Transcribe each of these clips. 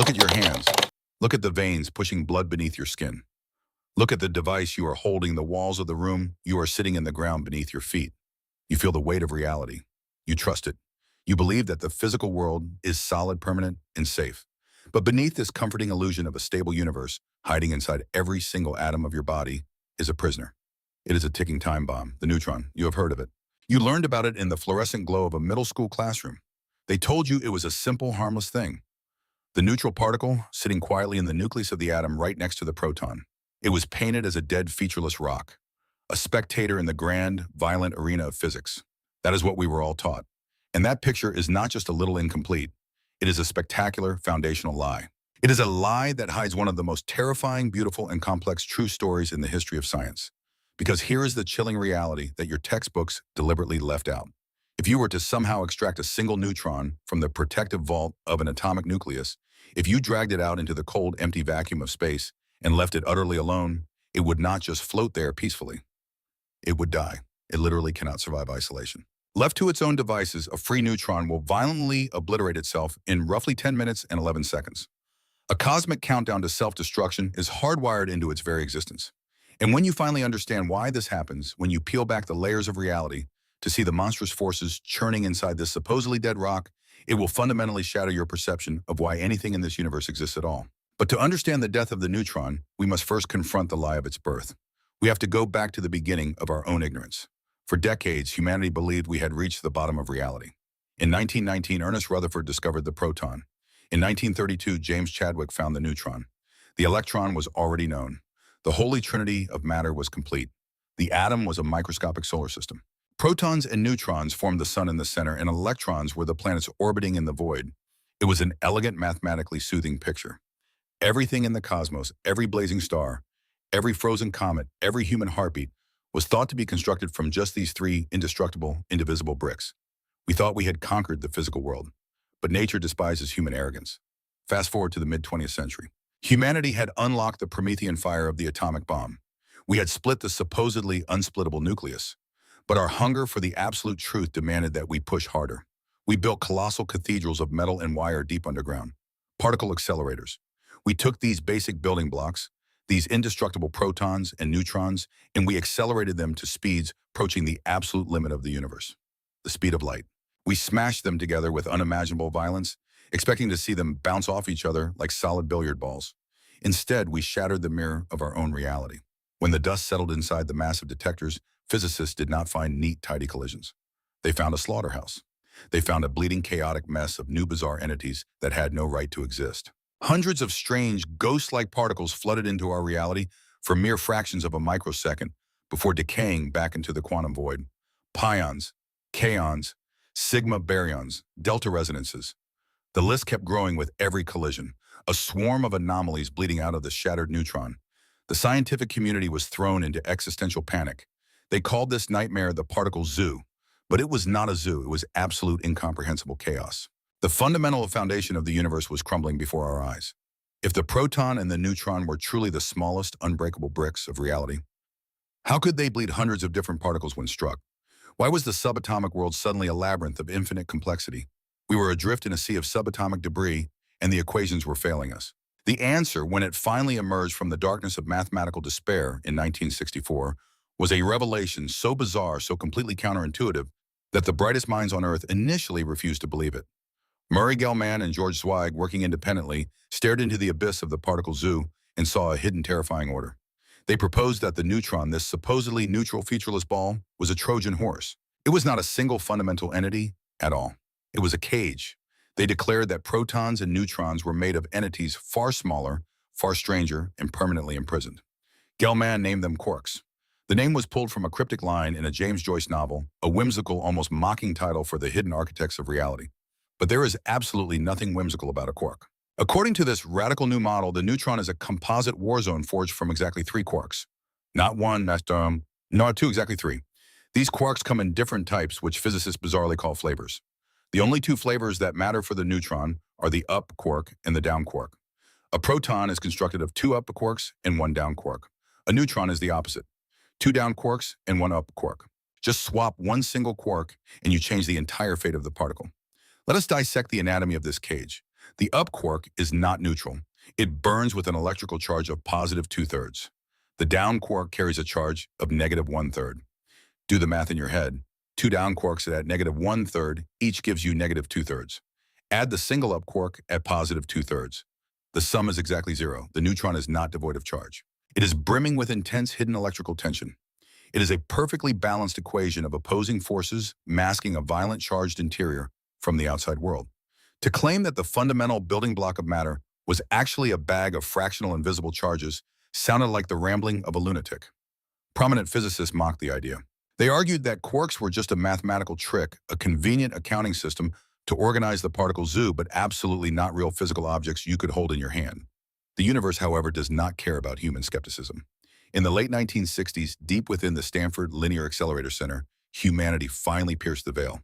Look at your hands. Look at the veins pushing blood beneath your skin. Look at the device you are holding, the walls of the room. You are sitting in the ground beneath your feet. You feel the weight of reality. You trust it. You believe that the physical world is solid, permanent, and safe. But beneath this comforting illusion of a stable universe, hiding inside every single atom of your body, is a prisoner. It is a ticking time bomb, the neutron. You have heard of it. You learned about it in the fluorescent glow of a middle school classroom. They told you it was a simple, harmless thing. The neutral particle sitting quietly in the nucleus of the atom right next to the proton. It was painted as a dead, featureless rock, a spectator in the grand, violent arena of physics. That is what we were all taught. And that picture is not just a little incomplete. It is a spectacular, foundational lie. It is a lie that hides one of the most terrifying, beautiful, and complex true stories in the history of science. Because here is the chilling reality that your textbooks deliberately left out. If you were to somehow extract a single neutron from the protective vault of an atomic nucleus, if you dragged it out into the cold, empty vacuum of space and left it utterly alone, it would not just float there peacefully. It would die. It literally cannot survive isolation. Left to its own devices, a free neutron will violently obliterate itself in roughly 10 minutes and 11 seconds. A cosmic countdown to self-destruction is hardwired into its very existence. And when you finally understand why this happens, when you peel back the layers of reality to see the monstrous forces churning inside this supposedly dead rock, it will fundamentally shatter your perception of why anything in this universe exists at all. But to understand the death of the neutron, we must first confront the lie of its birth. We have to go back to the beginning of our own ignorance. For decades, humanity believed we had reached the bottom of reality. In 1919, Ernest Rutherford discovered the proton. In 1932, James Chadwick found the neutron. The electron was already known. The holy trinity of matter was complete. The atom was a microscopic solar system. Protons and neutrons formed the sun in the center, and electrons were the planets orbiting in the void. It was an elegant, mathematically soothing picture. Everything in the cosmos, every blazing star, every frozen comet, every human heartbeat, was thought to be constructed from just these three indestructible, indivisible bricks. We thought we had conquered the physical world, but nature despises human arrogance. Fast forward to the mid-20th century. Humanity had unlocked the Promethean fire of the atomic bomb. We had split the supposedly unsplittable nucleus, but our hunger for the absolute truth demanded that we push harder. We built colossal cathedrals of metal and wire deep underground, particle accelerators. We took these basic building blocks, these indestructible protons and neutrons, and we accelerated them to speeds approaching the absolute limit of the universe, the speed of light. We smashed them together with unimaginable violence, expecting to see them bounce off each other like solid billiard balls. Instead, we shattered the mirror of our own reality. When the dust settled inside the massive detectors, physicists did not find neat, tidy collisions. They found a slaughterhouse. They found a bleeding, chaotic mess of new, bizarre entities that had no right to exist. Hundreds of strange, ghost-like particles flooded into our reality for mere fractions of a microsecond before decaying back into the quantum void. Pions, kaons, sigma baryons, delta resonances. The list kept growing with every collision, a swarm of anomalies bleeding out of the shattered neutron. The scientific community was thrown into existential panic. They called this nightmare the particle zoo, but it was not a zoo. It was absolute incomprehensible chaos. The fundamental foundation of the universe was crumbling before our eyes. If the proton and the neutron were truly the smallest, unbreakable bricks of reality, how could they bleed hundreds of different particles when struck? Why was the subatomic world suddenly a labyrinth of infinite complexity? We were adrift in a sea of subatomic debris, and the equations were failing us. The answer, when it finally emerged from the darkness of mathematical despair in 1964, was a revelation so bizarre, so completely counterintuitive, that the brightest minds on Earth initially refused to believe it. Murray Gell-Mann and George Zweig, working independently, stared into the abyss of the particle zoo and saw a hidden, terrifying order. They proposed that the neutron, this supposedly neutral, featureless ball, was a Trojan horse. It was not a single fundamental entity at all. It was a cage. They declared that protons and neutrons were made of entities far smaller, far stranger, and permanently imprisoned. Gell-Mann named them quarks. The name was pulled from a cryptic line in a James Joyce novel, a whimsical, almost mocking title for the hidden architects of reality. But there is absolutely nothing whimsical about a quark. According to this radical new model, the neutron is a composite warzone forged from exactly three quarks. Not one, not two, exactly three. These quarks come in different types, which physicists bizarrely call flavors. The only two flavors that matter for the neutron are the up quark and the down quark. A proton is constructed of two up quarks and one down quark. A neutron is the opposite. Two down quarks and one up quark. Just swap one single quark and you change the entire fate of the particle. Let us dissect the anatomy of this cage. The up quark is not neutral. It burns with an electrical charge of positive 2/3. The down quark carries a charge of negative 1/3. Do the math in your head. Two down quarks at negative 1/3 each gives you negative 2/3. Add the single up quark at positive 2/3. The sum is exactly zero. The neutron is not devoid of charge. It is brimming with intense hidden electrical tension. It is a perfectly balanced equation of opposing forces masking a violent charged interior from the outside world. To claim that the fundamental building block of matter was actually a bag of fractional invisible charges sounded like the rambling of a lunatic. Prominent physicists mocked the idea. They argued that quarks were just a mathematical trick, a convenient accounting system to organize the particle zoo, but absolutely not real physical objects you could hold in your hand. The universe, however, does not care about human skepticism. In the late 1960s, deep within the Stanford Linear Accelerator Center, humanity finally pierced the veil.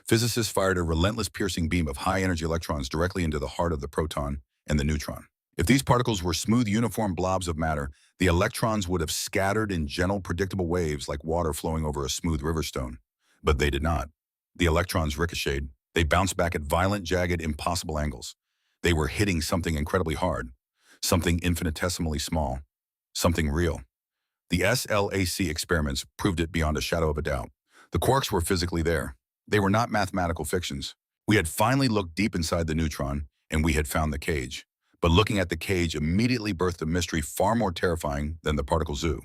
Physicists fired a relentless piercing beam of high-energy electrons directly into the heart of the proton and the neutron. If these particles were smooth, uniform blobs of matter, the electrons would have scattered in gentle, predictable waves like water flowing over a smooth river stone. But they did not. The electrons ricocheted. They bounced back at violent, jagged, impossible angles. They were hitting something incredibly hard, something infinitesimally small, something real. The SLAC experiments proved it beyond a shadow of a doubt. The quarks were physically there. They were not mathematical fictions. We had finally looked deep inside the neutron, and we had found the cage. But looking at the cage immediately birthed a mystery far more terrifying than the particle zoo.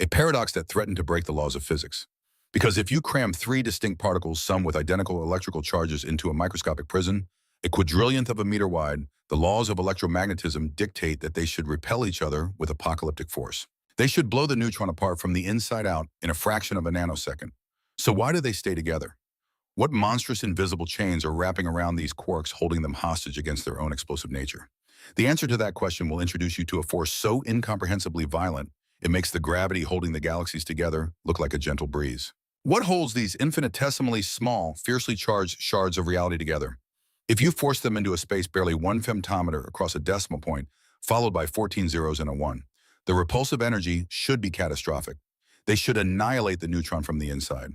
A paradox that threatened to break the laws of physics. Because if you cram three distinct particles, some with identical electrical charges, into a microscopic prison, a quadrillionth of a meter wide, the laws of electromagnetism dictate that they should repel each other with apocalyptic force. They should blow the neutron apart from the inside out in a fraction of a nanosecond. So why do they stay together? What monstrous invisible chains are wrapping around these quarks, holding them hostage against their own explosive nature? The answer to that question will introduce you to a force so incomprehensibly violent, it makes the gravity holding the galaxies together look like a gentle breeze. What holds these infinitesimally small, fiercely charged shards of reality together? If you force them into a space barely 1 femtometer across a decimal point, followed by 14 zeros and a 1, the repulsive energy should be catastrophic. They should annihilate the neutron from the inside.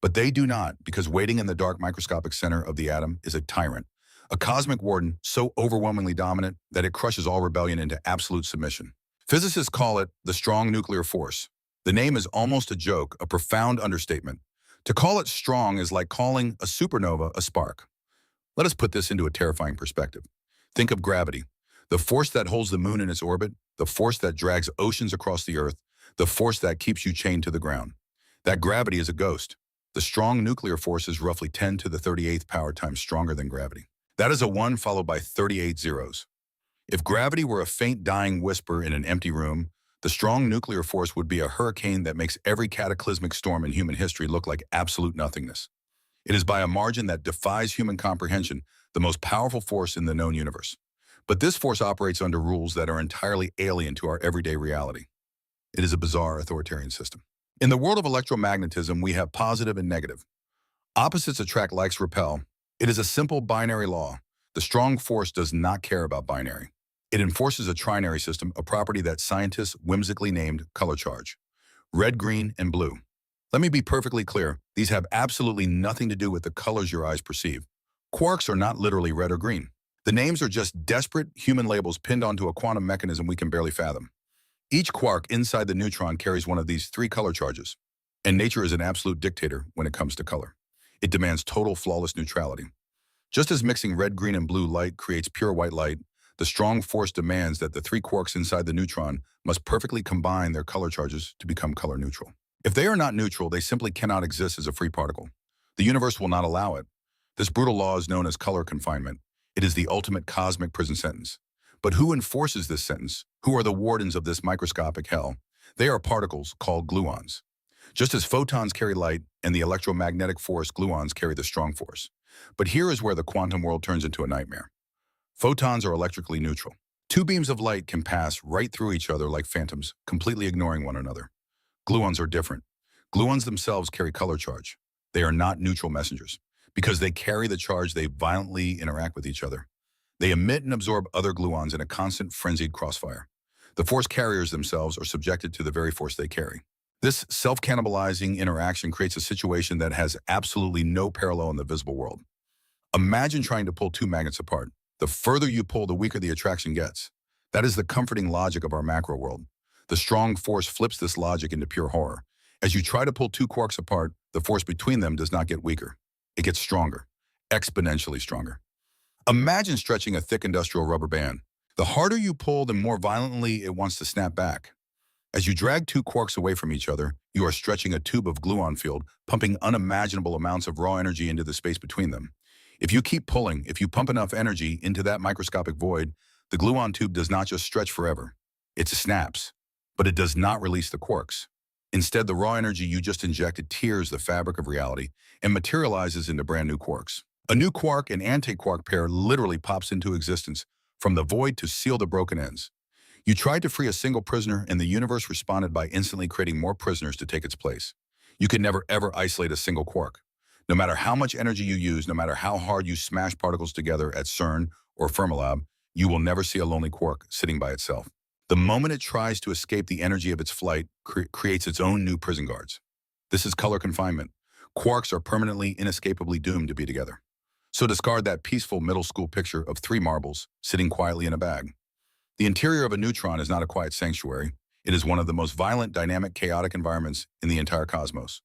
But they do not, because waiting in the dark microscopic center of the atom is a tyrant, a cosmic warden so overwhelmingly dominant that it crushes all rebellion into absolute submission. Physicists call it the strong nuclear force. The name is almost a joke, a profound understatement. To call it strong is like calling a supernova a spark. Let us put this into a terrifying perspective. Think of gravity, the force that holds the moon in its orbit, the force that drags oceans across the earth, the force that keeps you chained to the ground. That gravity is a ghost. The strong nuclear force is roughly 10 to the 38th power times stronger than gravity. That is a 1 followed by 38 zeros. If gravity were a faint dying whisper in an empty room, the strong nuclear force would be a hurricane that makes every cataclysmic storm in human history look like absolute nothingness. It is by a margin that defies human comprehension the most powerful force in the known universe. But this force operates under rules that are entirely alien to our everyday reality. It is a bizarre authoritarian system. In the world of electromagnetism, we have positive and negative. Opposites attract, likes repel. It is a simple binary law. The strong force does not care about binary. It enforces a trinary system, a property that scientists whimsically named color charge. Red, green, and blue. Let me be perfectly clear. These have absolutely nothing to do with the colors your eyes perceive. Quarks are not literally red or green. The names are just desperate human labels pinned onto a quantum mechanism we can barely fathom. Each quark inside the neutron carries one of these three color charges. And nature is an absolute dictator when it comes to color. It demands total, flawless neutrality. Just as mixing red, green, and blue light creates pure white light, the strong force demands that the three quarks inside the neutron must perfectly combine their color charges to become color neutral. If they are not neutral, they simply cannot exist as a free particle. The universe will not allow it. This brutal law is known as color confinement. It is the ultimate cosmic prison sentence. But who enforces this sentence? Who are the wardens of this microscopic hell? They are particles called gluons. Just as photons carry light and the electromagnetic force, gluons carry the strong force. But here is where the quantum world turns into a nightmare. Photons are electrically neutral. Two beams of light can pass right through each other like phantoms, completely ignoring one another. Gluons are different. Gluons themselves carry color charge. They are not neutral messengers. Because they carry the charge, they violently interact with each other. They emit and absorb other gluons in a constant frenzied crossfire. The force carriers themselves are subjected to the very force they carry. This self-cannibalizing interaction creates a situation that has absolutely no parallel in the visible world. Imagine trying to pull two magnets apart. The further you pull, the weaker the attraction gets. That is the comforting logic of our macro world. The strong force flips this logic into pure horror. As you try to pull two quarks apart, the force between them does not get weaker. It gets stronger, exponentially stronger. Imagine stretching a thick industrial rubber band. The harder you pull, the more violently it wants to snap back. As you drag two quarks away from each other, you are stretching a tube of gluon field, pumping unimaginable amounts of raw energy into the space between them. If you keep pulling, if you pump enough energy into that microscopic void, the gluon tube does not just stretch forever. It snaps, but it does not release the quarks. Instead, the raw energy you just injected tears the fabric of reality and materializes into brand new quarks. A new quark and anti-quark pair literally pops into existence from the void to seal the broken ends. You tried to free a single prisoner, and the universe responded by instantly creating more prisoners to take its place. You can never ever isolate a single quark. No matter how much energy you use, no matter how hard you smash particles together at CERN or Fermilab, you will never see a lonely quark sitting by itself. The moment it tries to escape the energy of its flight, creates its own new prison guards. This is color confinement. Quarks are permanently, inescapably doomed to be together. So discard that peaceful middle school picture of three marbles sitting quietly in a bag. The interior of a neutron is not a quiet sanctuary. It is one of the most violent, dynamic, chaotic environments in the entire cosmos.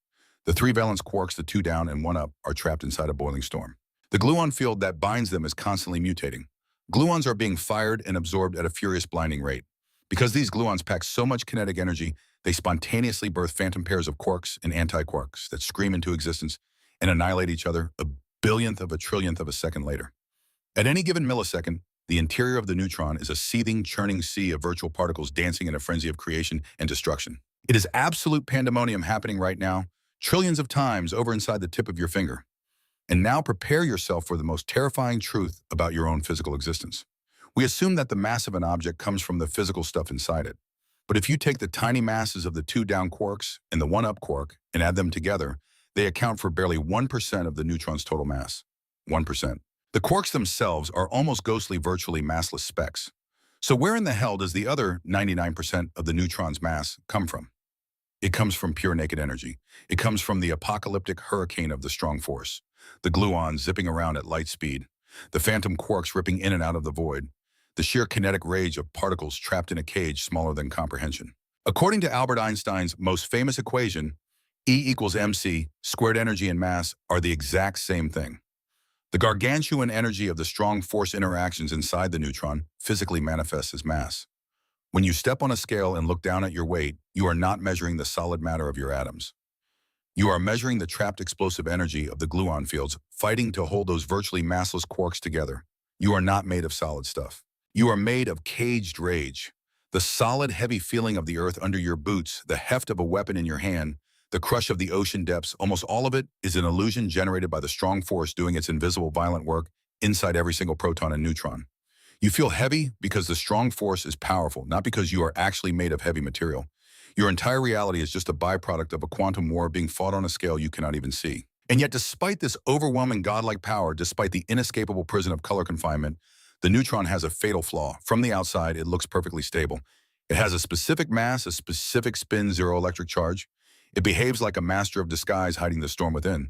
The three valence quarks, the two down and one up, are trapped inside a boiling storm. The gluon field that binds them is constantly mutating. Gluons are being fired and absorbed at a furious, blinding rate. Because these gluons pack so much kinetic energy, they spontaneously birth phantom pairs of quarks and anti-quarks that scream into existence and annihilate each other a billionth of a trillionth of a second later. At any given millisecond, the interior of the neutron is a seething, churning sea of virtual particles dancing in a frenzy of creation and destruction. It is absolute pandemonium happening right now, trillions of times over inside the tip of your finger. And now prepare yourself for the most terrifying truth about your own physical existence. We assume that the mass of an object comes from the physical stuff inside it. But if you take the tiny masses of the two down quarks and the one up quark and add them together, they account for barely 1% of the neutron's total mass. 1%. The quarks themselves are almost ghostly, virtually massless specks. So where in the hell does the other 99% of the neutron's mass come from? It comes from pure naked energy. It comes from the apocalyptic hurricane of the strong force. The gluons zipping around at light speed. The phantom quarks ripping in and out of the void. The sheer kinetic rage of particles trapped in a cage smaller than comprehension. According to Albert Einstein's most famous equation, E equals mc, squared energy and mass are the exact same thing. The gargantuan energy of the strong force interactions inside the neutron physically manifests as mass. When you step on a scale and look down at your weight, you are not measuring the solid matter of your atoms. You are measuring the trapped explosive energy of the gluon fields fighting to hold those virtually massless quarks together. You are not made of solid stuff. You are made of caged rage. The solid, heavy feeling of the earth under your boots, the heft of a weapon in your hand, the crush of the ocean depths, almost all of it is an illusion generated by the strong force doing its invisible violent work inside every single proton and neutron. You feel heavy because the strong force is powerful, not because you are actually made of heavy material. Your entire reality is just a byproduct of a quantum war being fought on a scale you cannot even see. And yet, despite this overwhelming godlike power, despite the inescapable prison of color confinement, the neutron has a fatal flaw. From the outside, it looks perfectly stable. It has a specific mass, a specific spin, zero electric charge. It behaves like a master of disguise hiding the storm within.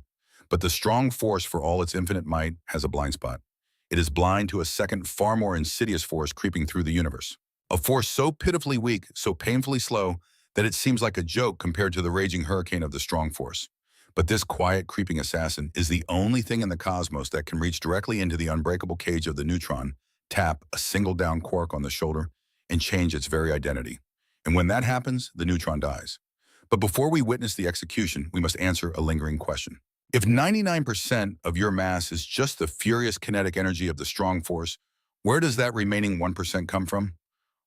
But the strong force, for all its infinite might, has a blind spot. It is blind to a second, far more insidious force creeping through the universe. A force so pitifully weak, so painfully slow, that it seems like a joke compared to the raging hurricane of the strong force. But this quiet, creeping assassin is the only thing in the cosmos that can reach directly into the unbreakable cage of the neutron, tap a single down quark on the shoulder, and change its very identity. And when that happens, the neutron dies. But before we witness the execution, we must answer a lingering question. If 99% of your mass is just the furious kinetic energy of the strong force, where does that remaining 1% come from?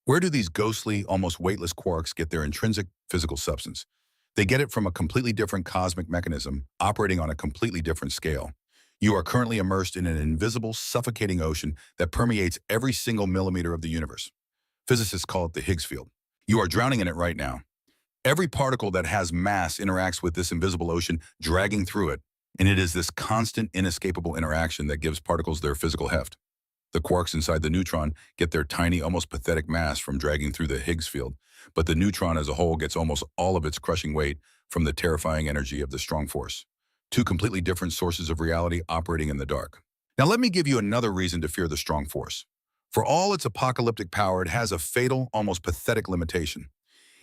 Where do these ghostly, almost weightless quarks get their intrinsic physical substance? They get it from a completely different cosmic mechanism operating on a completely different scale. You are currently immersed in an invisible, suffocating ocean that permeates every single millimeter of the universe. Physicists call it the Higgs field. You are drowning in it right now. Every particle that has mass interacts with this invisible ocean, dragging through it, and it is this constant, inescapable interaction that gives particles their physical heft. The quarks inside the neutron get their tiny, almost pathetic mass from dragging through the Higgs field, but the neutron as a whole gets almost all of its crushing weight from the terrifying energy of the strong force. Two completely different sources of reality operating in the dark. Now let me give you another reason to fear the strong force. For all its apocalyptic power, it has a fatal, almost pathetic limitation.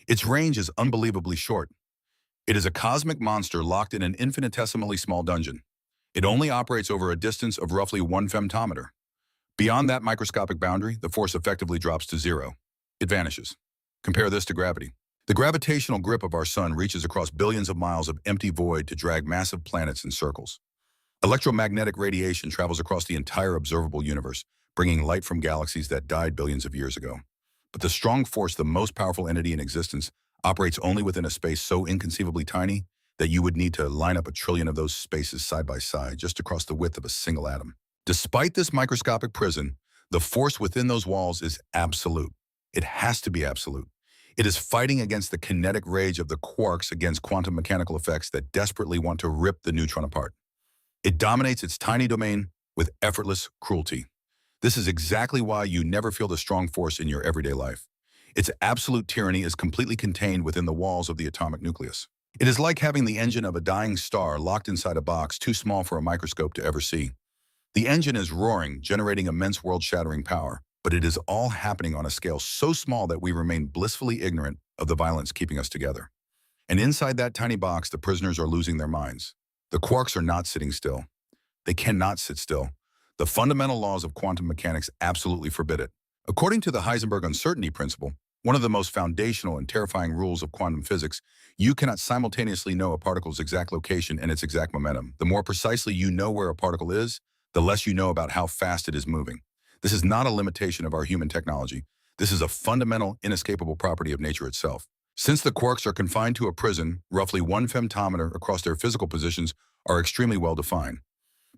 Its range is unbelievably short. It is a cosmic monster locked in an infinitesimally small dungeon. It only operates over a distance of roughly 1 femtometer. Beyond that microscopic boundary, the force effectively drops to zero. It vanishes. Compare this to gravity. The gravitational grip of our sun reaches across billions of miles of empty void to drag massive planets in circles. Electromagnetic radiation travels across the entire observable universe, bringing light from galaxies that died billions of years ago. But the strong force, the most powerful entity in existence, operates only within a space so inconceivably tiny that you would need to line up 1 trillion of those spaces side by side just across the width of a single atom. Despite this microscopic prison, the force within those walls is absolute. It has to be absolute. It is fighting against the kinetic rage of the quarks against quantum mechanical effects that desperately want to rip the neutron apart. It dominates its tiny domain with effortless cruelty. This is exactly why you never feel the strong force in your everyday life. Its absolute tyranny is completely contained within the walls of the atomic nucleus. It is like having the engine of a dying star locked inside a box too small for a microscope to ever see. The engine is roaring, generating immense world-shattering power, but it is all happening on a scale so small that we remain blissfully ignorant of the violence keeping us together. And inside that tiny box, the prisoners are losing their minds. The quarks are not sitting still. They cannot sit still. The fundamental laws of quantum mechanics absolutely forbid it. According to the Heisenberg uncertainty principle, one of the most foundational and terrifying rules of quantum physics, you cannot simultaneously know a particle's exact location and its exact momentum. The more precisely you know where a particle is, the less you know about how fast it is moving. This is not a limitation of our human technology. This is a fundamental, inescapable property of nature itself. Since the quarks are confined to a prison, roughly 1 femtometer across their physical positions are extremely well defined.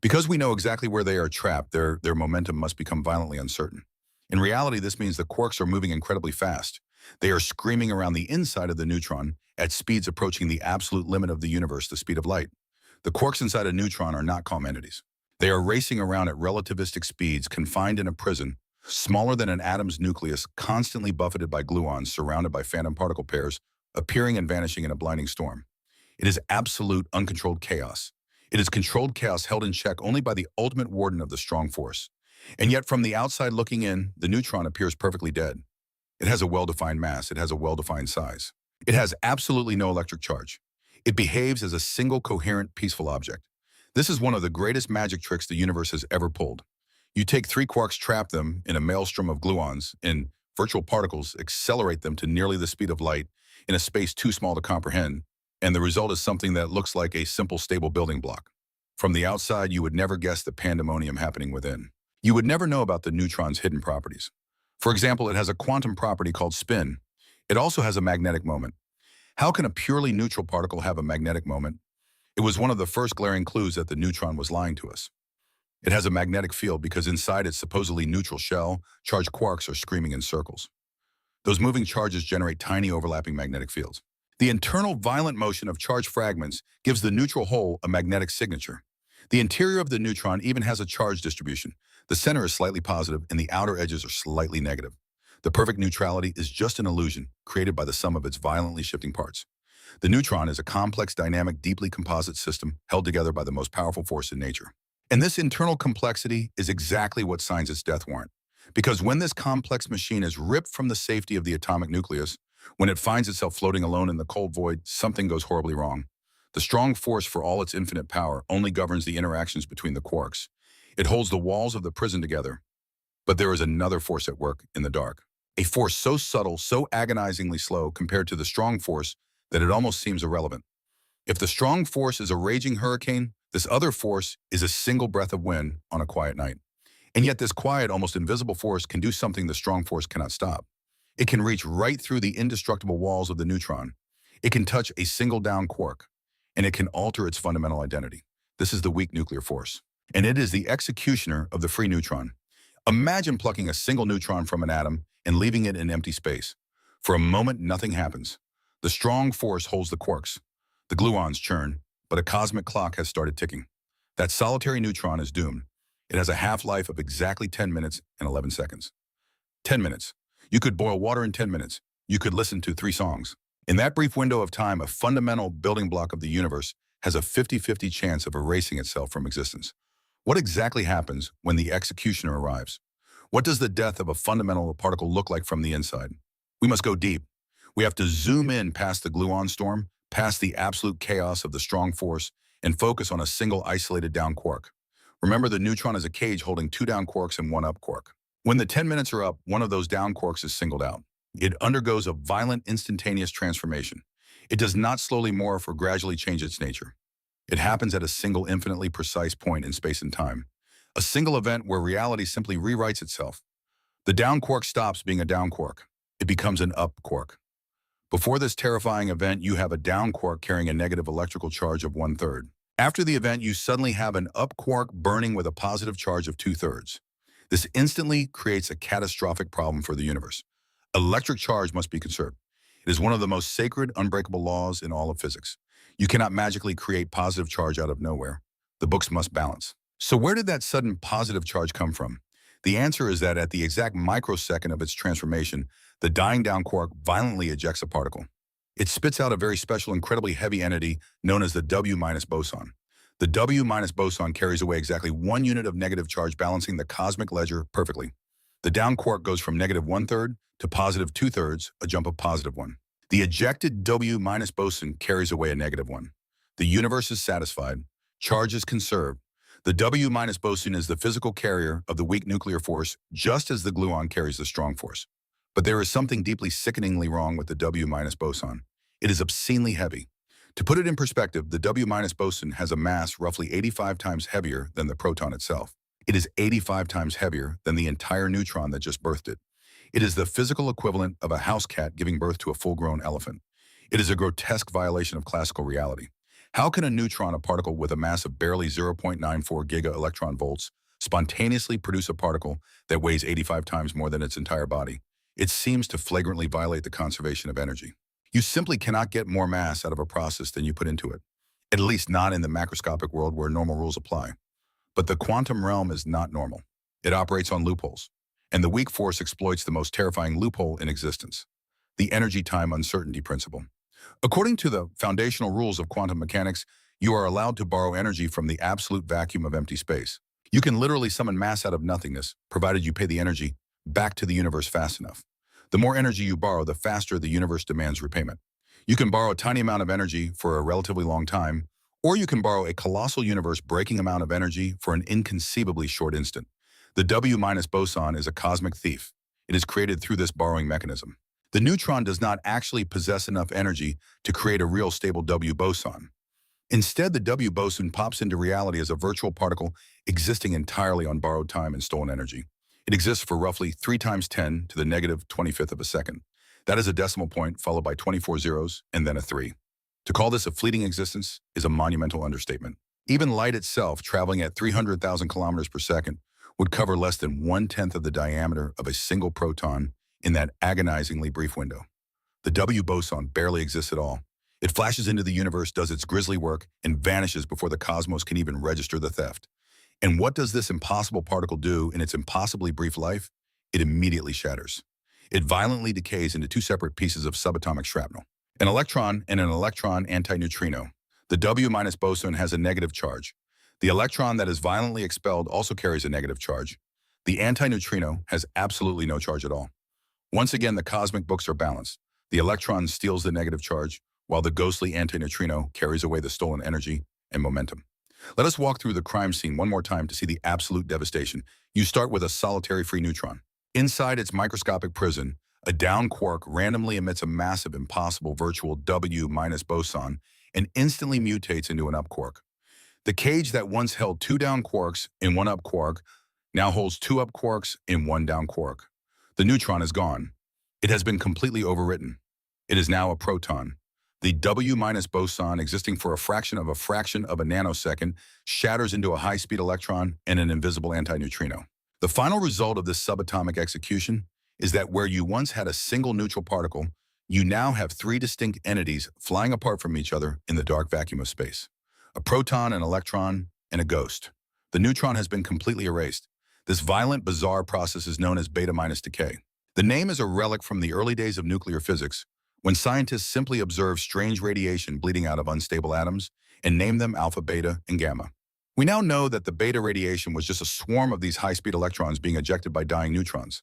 Because we know exactly where they are trapped, their momentum must become violently uncertain. In reality, this means the quarks are moving incredibly fast. They are screaming around the inside of the neutron at speeds approaching the absolute limit of the universe, the speed of light. The quarks inside a neutron are not calm entities. They are racing around at relativistic speeds, confined in a prison, smaller than an atom's nucleus, constantly buffeted by gluons, surrounded by phantom particle pairs, appearing and vanishing in a blinding storm. It is absolute, uncontrolled chaos. It is controlled chaos held in check only by the ultimate warden of the strong force. And yet, from the outside looking in, the neutron appears perfectly dead. It has a well-defined mass. It has a well-defined size. It has absolutely no electric charge. It behaves as a single coherent, peaceful object. This is one of the greatest magic tricks the universe has ever pulled. You take 3 quarks, trap them in a maelstrom of gluons, in virtual particles, accelerate them to nearly the speed of light in a space too small to comprehend, and the result is something that looks like a simple, stable building block. From the outside, you would never guess the pandemonium happening within. You would never know about the neutron's hidden properties. For example, it has a quantum property called spin. It also has a magnetic moment. How can a purely neutral particle have a magnetic moment? It was one of the first glaring clues that the neutron was lying to us. It has a magnetic field because inside its supposedly neutral shell, charged quarks are screaming in circles. Those moving charges generate tiny overlapping magnetic fields. The internal violent motion of charged fragments gives the neutral hole a magnetic signature. The interior of the neutron even has a charge distribution. The center is slightly positive and the outer edges are slightly negative. The perfect neutrality is just an illusion created by the sum of its violently shifting parts. The neutron is a complex, dynamic, deeply composite system held together by the most powerful force in nature. And this internal complexity is exactly what signs its death warrant. Because when this complex machine is ripped from the safety of the atomic nucleus, when it finds itself floating alone in the cold void, something goes horribly wrong. The strong force, for all its infinite power, only governs the interactions between the quarks. It holds the walls of the prison together. But there is another force at work in the dark. A force so subtle, so agonizingly slow compared to the strong force that it almost seems irrelevant. If the strong force is a raging hurricane, this other force is a single breath of wind on a quiet night. And yet this quiet, almost invisible force can do something the strong force cannot stop. It can reach right through the indestructible walls of the neutron. It can touch a single down quark, and it can alter its fundamental identity. This is the weak nuclear force, and it is the executioner of the free neutron. Imagine plucking a single neutron from an atom and leaving it in empty space. For a moment, nothing happens. The strong force holds the quarks. The gluons churn, but a cosmic clock has started ticking. That solitary neutron is doomed. It has a half-life of exactly 10 minutes and 11 seconds. 10 minutes. You could boil water in 10 minutes. You could listen to 3 songs. In that brief window of time, a fundamental building block of the universe has a 50-50 chance of erasing itself from existence. What exactly happens when the executioner arrives? What does the death of a fundamental particle look like from the inside? We must go deep. We have to zoom in past the gluon storm, past the absolute chaos of the strong force, and focus on a single isolated down quark. Remember, the neutron is a cage holding two down quarks and one up quark. When the 10 minutes are up, one of those down quarks is singled out. It undergoes a violent instantaneous transformation. It does not slowly morph or gradually change its nature. It happens at a single infinitely precise point in space and time. A single event where reality simply rewrites itself. The down quark stops being a down quark. It becomes an up quark. Before this terrifying event, you have a down quark carrying a negative electrical charge of 1/3. After the event, you suddenly have an up quark burning with a positive charge of 2/3. This instantly creates a catastrophic problem for the universe. Electric charge must be conserved. It is one of the most sacred, unbreakable laws in all of physics. You cannot magically create positive charge out of nowhere. The books must balance. So where did that sudden positive charge come from? The answer is that at the exact microsecond of its transformation, the dying down quark violently ejects a particle. It spits out a very special, incredibly heavy entity known as the W- boson. The W- boson carries away exactly 1 unit of negative charge, balancing the cosmic ledger perfectly. The down quark goes from negative 1/3 to positive 2/3, a jump of positive 1. The ejected W- boson carries away a negative 1. The universe is satisfied. Charge is conserved. The W- boson is the physical carrier of the weak nuclear force, just as the gluon carries the strong force. But there is something deeply sickeningly wrong with the W- boson. It is obscenely heavy. To put it in perspective, the W- boson has a mass roughly 85 times heavier than the proton itself. It is 85 times heavier than the entire neutron that just birthed it. It is the physical equivalent of a house cat giving birth to a full-grown elephant. It is a grotesque violation of classical reality. How can a neutron, a particle with a mass of barely 0.94 giga-electron volts, spontaneously produce a particle that weighs 85 times more than its entire body? It seems to flagrantly violate the conservation of energy. You simply cannot get more mass out of a process than you put into it, at least not in the macroscopic world where normal rules apply. But the quantum realm is not normal. It operates on loopholes, and the weak force exploits the most terrifying loophole in existence, the energy-time uncertainty principle. According to the foundational rules of quantum mechanics, you are allowed to borrow energy from the absolute vacuum of empty space. You can literally summon mass out of nothingness, provided you pay the energy back to the universe fast enough. The more energy you borrow, the faster the universe demands repayment. You can borrow a tiny amount of energy for a relatively long time, or you can borrow a colossal universe-breaking amount of energy for an inconceivably short instant. The W- boson is a cosmic thief. It is created through this borrowing mechanism. The neutron does not actually possess enough energy to create a real stable W boson. Instead, the W boson pops into reality as a virtual particle existing entirely on borrowed time and stolen energy. It exists for roughly 3 times 10 to the negative 25th of a second. That is a decimal point followed by 24 zeros and then a 3. To call this a fleeting existence is a monumental understatement. Even light itself, traveling at 300,000 kilometers per second, would cover less than 1/10 of the diameter of a single proton in that agonizingly brief window. The W boson barely exists at all. It flashes into the universe, does its grisly work, and vanishes before the cosmos can even register the theft. And what does this impossible particle do in its impossibly brief life? It immediately shatters. It violently decays into 2 separate pieces of subatomic shrapnel, an electron and an electron antineutrino. The W- boson has a negative charge. The electron that is violently expelled also carries a negative charge. The antineutrino has absolutely no charge at all. Once again, the cosmic books are balanced. The electron steals the negative charge, while the ghostly antineutrino carries away the stolen energy and momentum. Let us walk through the crime scene one more time to see the absolute devastation. You start with a solitary free neutron. Inside its microscopic prison, a down quark randomly emits a massive, impossible virtual W- boson and instantly mutates into an up quark. The cage that once held 2 down quarks in 1 up quark now holds 2 up quarks in 1 down quark. The neutron is gone. It has been completely overwritten. It is now a proton. The W- boson, existing for a fraction of a nanosecond, shatters into a high-speed electron and an invisible antineutrino. The final result of this subatomic execution is that where you once had a single neutral particle, you now have 3 distinct entities flying apart from each other in the dark vacuum of space. A proton, an electron, and a ghost. The neutron has been completely erased. This violent, bizarre process is known as beta- decay. The name is a relic from the early days of nuclear physics, when scientists simply observed strange radiation bleeding out of unstable atoms and named them alpha, beta, and gamma. We now know that the beta radiation was just a swarm of these high-speed electrons being ejected by dying neutrons.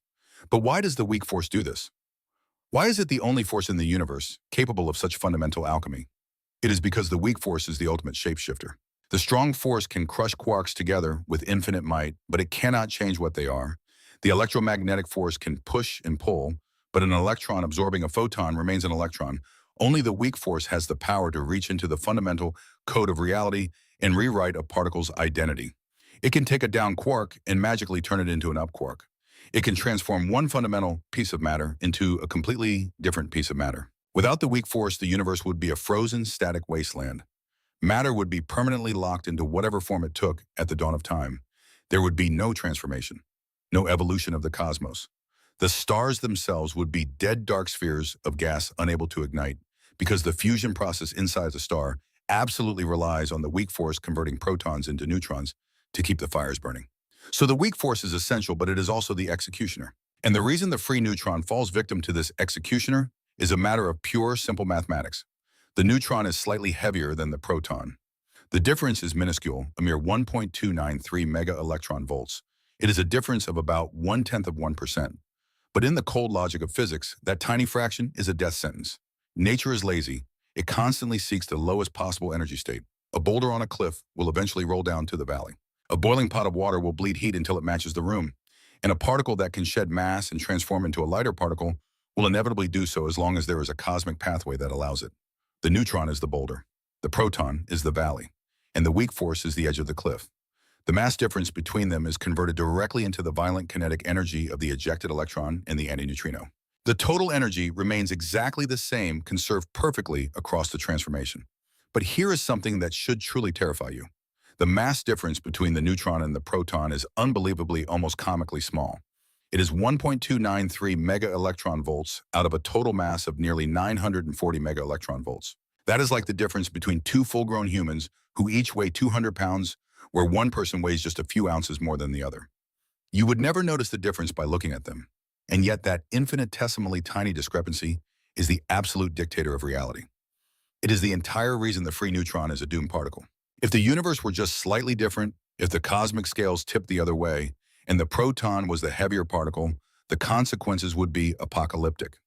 But why does the weak force do this? Why is it the only force in the universe capable of such fundamental alchemy? It is because the weak force is the ultimate shapeshifter. The strong force can crush quarks together with infinite might, but it cannot change what they are. The electromagnetic force can push and pull, but an electron absorbing a photon remains an electron. Only the weak force has the power to reach into the fundamental code of reality and rewrite a particle's identity. It can take a down quark and magically turn it into an up quark. It can transform one fundamental piece of matter into a completely different piece of matter. Without the weak force, the universe would be a frozen, static wasteland. Matter would be permanently locked into whatever form it took at the dawn of time. There would be no transformation, no evolution of the cosmos. The stars themselves would be dead dark spheres of gas unable to ignite, because the fusion process inside the star absolutely relies on the weak force converting protons into neutrons to keep the fires burning. So the weak force is essential, but it is also the executioner. And the reason the free neutron falls victim to this executioner is a matter of pure, simple mathematics. The neutron is slightly heavier than the proton. The difference is minuscule, a mere 1.293 mega-electron volts. It is a difference of about 1/10 of 1%. But in the cold logic of physics, that tiny fraction is a death sentence. Nature is lazy. It constantly seeks the lowest possible energy state. A boulder on a cliff will eventually roll down to the valley. A boiling pot of water will bleed heat until it matches the room. And a particle that can shed mass and transform into a lighter particle will inevitably do so as long as there is a cosmic pathway that allows it. The neutron is the boulder. The proton is the valley. And the weak force is the edge of the cliff. The mass difference between them is converted directly into the violent kinetic energy of the ejected electron and the antineutrino. The total energy remains exactly the same, conserved perfectly across the transformation. But here is something that should truly terrify you. The mass difference between the neutron and the proton is unbelievably, almost comically small. It is 1.293 mega-electron volts out of a total mass of nearly 940 mega-electron volts. That is like the difference between two full-grown humans who each weigh 200 pounds, where one person weighs just a few ounces more than the other. You would never notice the difference by looking at them. And yet that infinitesimally tiny discrepancy is the absolute dictator of reality. It is the entire reason the free neutron is a doomed particle. If the universe were just slightly different, if the cosmic scales tipped the other way, and the proton was the heavier particle, the consequences would be apocalyptic.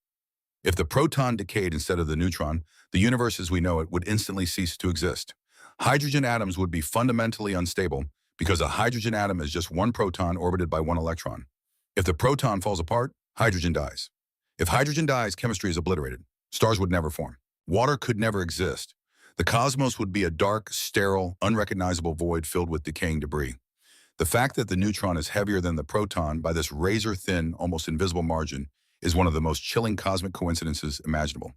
If the proton decayed instead of the neutron, the universe as we know it would instantly cease to exist. Hydrogen atoms would be fundamentally unstable because a hydrogen atom is just one proton orbited by one electron. If the proton falls apart, hydrogen dies. If hydrogen dies, chemistry is obliterated. Stars would never form. Water could never exist. The cosmos would be a dark, sterile, unrecognizable void filled with decaying debris. The fact that the neutron is heavier than the proton by this razor-thin, almost invisible margin is one of the most chilling cosmic coincidences imaginable.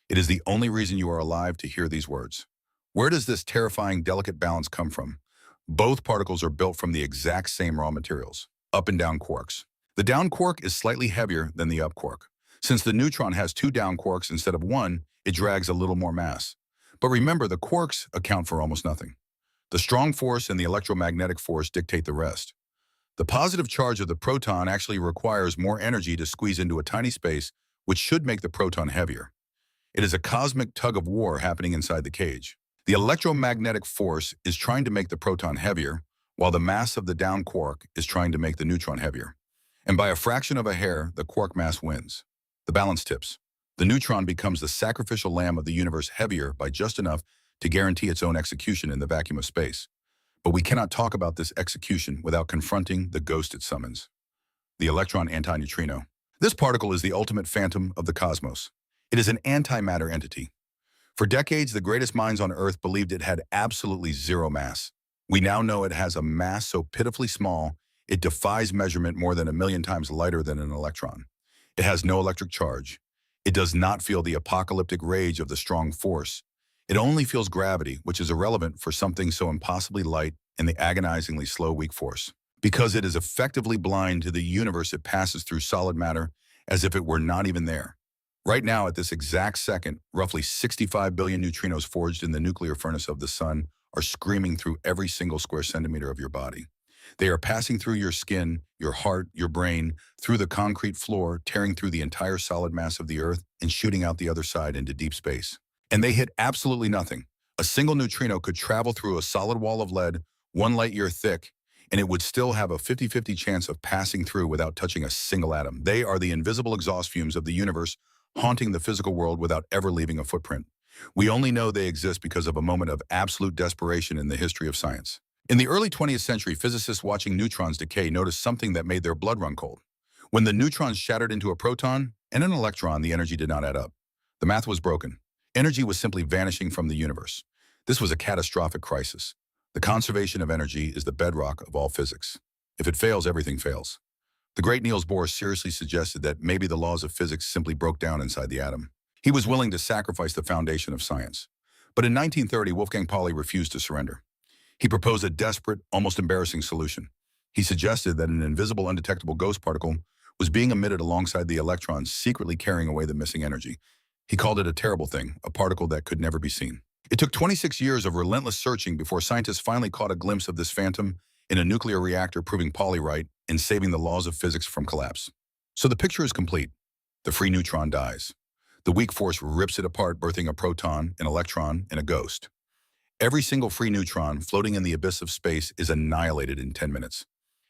It is the only reason you are alive to hear these words. Where does this terrifying, delicate balance come from? Both particles are built from the exact same raw materials, up and down quarks. The down quark is slightly heavier than the up quark. Since the neutron has two down quarks instead of one, it drags a little more mass. But remember, the quarks account for almost nothing. The strong force and the electromagnetic force dictate the rest. The positive charge of the proton actually requires more energy to squeeze into a tiny space, which should make the proton heavier. It is a cosmic tug of war happening inside the cage. The electromagnetic force is trying to make the proton heavier, while the mass of the down quark is trying to make the neutron heavier. And by a fraction of a hair, the quark mass wins. The balance tips. The neutron becomes the sacrificial lamb of the universe, heavier by just enough to guarantee its own execution in the vacuum of space. But we cannot talk about this execution without confronting the ghost it summons. The electron antineutrino. This particle is the ultimate phantom of the cosmos. It is an antimatter entity. For decades, the greatest minds on Earth believed it had absolutely zero mass. We now know it has a mass so pitifully small, it defies measurement, more than 1,000,000 times lighter than an electron. It has no electric charge. It does not feel the apocalyptic rage of the strong force. It only feels gravity, which is irrelevant for something so impossibly light and the agonizingly slow weak force. Because it is effectively blind to the universe, it passes through solid matter as if it were not even there. Right now, at this exact second, roughly 65 billion neutrinos forged in the nuclear furnace of the sun are screaming through every single square centimeter of your body. They are passing through your skin, your heart, your brain, through the concrete floor, tearing through the entire solid mass of the Earth and shooting out the other side into deep space. And they hit absolutely nothing. A single neutrino could travel through a solid wall of lead 1 light year thick, and it would still have a 50-50 chance of passing through without touching a single atom. They are the invisible exhaust fumes of the universe, haunting the physical world without ever leaving a footprint. We only know they exist because of a moment of absolute desperation in the history of science. In the early 20th century, physicists watching neutrons decay noticed something that made their blood run cold. When the neutrons shattered into a proton and an electron, the energy did not add up. The math was broken. Energy was simply vanishing from the universe. This was a catastrophic crisis. The conservation of energy is the bedrock of all physics. If it fails, everything fails. The great Niels Bohr seriously suggested that maybe the laws of physics simply broke down inside the atom. He was willing to sacrifice the foundation of science. But in 1930, Wolfgang Pauli refused to surrender. He proposed a desperate, almost embarrassing solution. He suggested that an invisible, undetectable ghost particle was being emitted alongside the electrons, secretly carrying away the missing energy. He called it a terrible thing, a particle that could never be seen. It took 26 years of relentless searching before scientists finally caught a glimpse of this phantom in a nuclear reactor, proving Pauli right and saving the laws of physics from collapse. So the picture is complete. The free neutron dies. The weak force rips it apart, birthing a proton, an electron, and a ghost. Every single free neutron floating in the abyss of space is annihilated in 10 minutes.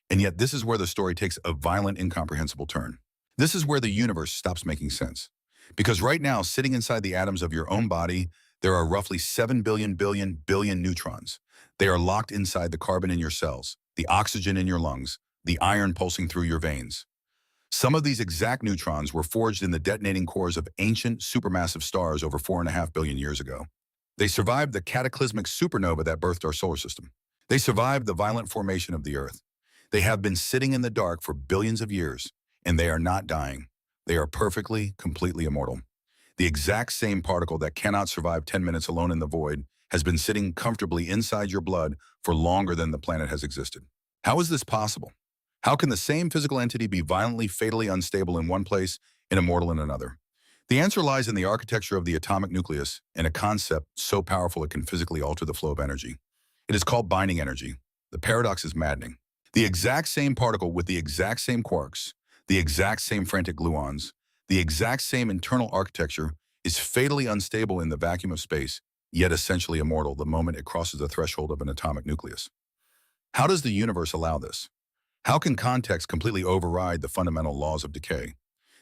And yet this is where the story takes a violent, incomprehensible turn. This is where the universe stops making sense. Because right now, sitting inside the atoms of your own body, there are roughly 7 billion neutrons. They are locked inside the carbon in your cells, the oxygen in your lungs, the iron pulsing through your veins. Some of these exact neutrons were forged in the detonating cores of ancient supermassive stars over 4.5 billion years ago. They survived the cataclysmic supernova that birthed our solar system. They survived the violent formation of the Earth. They have been sitting in the dark for billions of years, and they are not dying. They are perfectly, completely immortal. The exact same particle that cannot survive 10 minutes alone in the void has been sitting comfortably inside your blood for longer than the planet has existed. How is this possible? How can the same physical entity be violently, fatally unstable in one place and immortal in another? The answer lies in the architecture of the atomic nucleus and a concept so powerful it can physically alter the flow of energy. It is called binding energy. The paradox is maddening. The exact same particle with the exact same quarks, the exact same frantic gluons, the exact same internal architecture is fatally unstable in the vacuum of space, yet essentially immortal the moment it crosses the threshold of an atomic nucleus. How does the universe allow this? How can context completely override the fundamental laws of decay?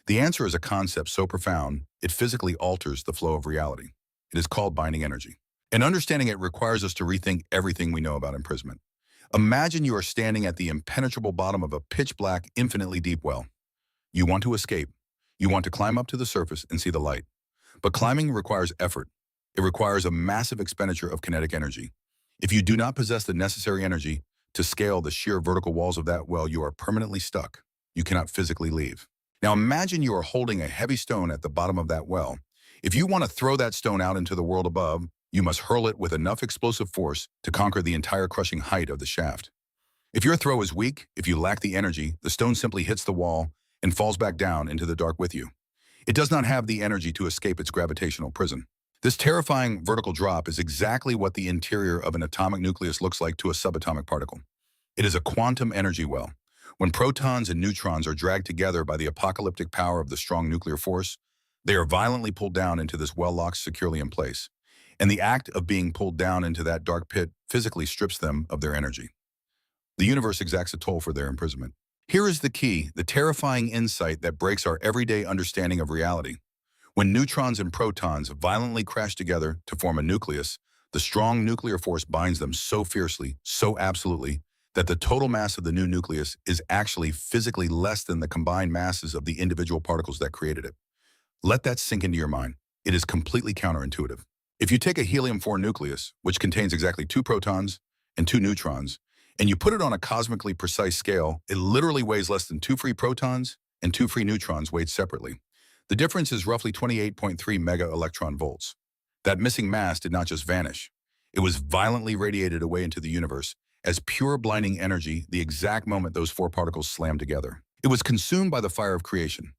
The answer is a concept so profound, it physically alters the flow of reality. It is called binding energy. And understanding it requires us to rethink everything we know about imprisonment. Imagine you are standing at the impenetrable bottom of a pitch-black, infinitely deep well. You want to escape. You want to climb up to the surface and see the light. But climbing requires effort. It requires a massive expenditure of kinetic energy. If you do not possess the necessary energy to scale the sheer vertical walls of that well, you are permanently stuck. You cannot physically leave. Now imagine you are holding a heavy stone at the bottom of that well. If you want to throw that stone out into the world above, you must hurl it with enough explosive force to conquer the entire crushing height of the shaft. If your throw is weak, if you lack the energy, the stone simply hits the wall and falls back down into the dark with you. It does not have the energy to escape its gravitational prison. This terrifying vertical drop is exactly what the interior of an atomic nucleus looks like to a subatomic particle. It is a quantum energy well. When protons and neutrons are dragged together by the apocalyptic power of the strong nuclear force, they are violently pulled down into this well locked securely in place. And the act of being pulled down into that dark pit physically strips them of their energy. The universe exacts a toll for their imprisonment. Here is the key, the terrifying insight that breaks our everyday understanding of reality. When neutrons and protons violently crash together to form a nucleus, the strong nuclear force binds them so fiercely, so absolutely, that the total mass of the new nucleus is actually physically less than the combined masses of the individual particles that created it. Let that sink into your mind. It is completely counterintuitive. If you take a helium-4 nucleus, which contains exactly 2 protons and 2 neutrons, and you put it on a cosmically precise scale, it literally weighs less than 2 free protons and 2 free neutrons weighed separately. The difference is roughly 28.3 mega-electron volts. That missing mass did not just vanish. It was violently radiated away into the universe as pure blinding energy the exact moment those 4 particles slammed together. It was consumed by the fire of creation.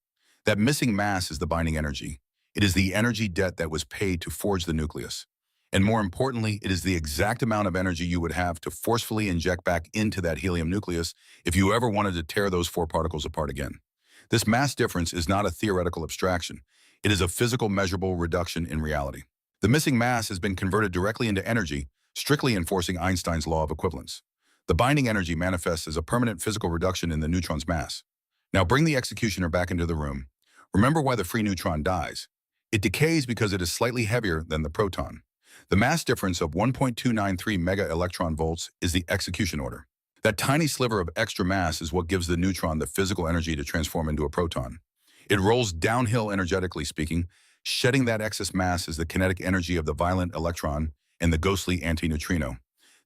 That missing mass is the binding energy. It is the energy debt that was paid to forge the nucleus. And more importantly, it is the exact amount of energy you would have to forcefully inject back into that helium nucleus if you ever wanted to tear those 4 particles apart again. This mass difference is not a theoretical abstraction. It is a physical measurable reduction in reality. The missing mass has been converted directly into energy, strictly enforcing Einstein's law of equivalence. The binding energy manifests as a permanent physical reduction in the neutron's mass. Now bring the executioner back into the room. Remember why the free neutron dies. It decays because it is slightly heavier than the proton. The mass difference of 1.293 mega electron volts is the execution order. That tiny sliver of extra mass is what gives the neutron the physical energy to transform into a proton. It rolls downhill energetically speaking, shedding that excess mass as the kinetic energy of the violent electron and the ghostly antineutrino.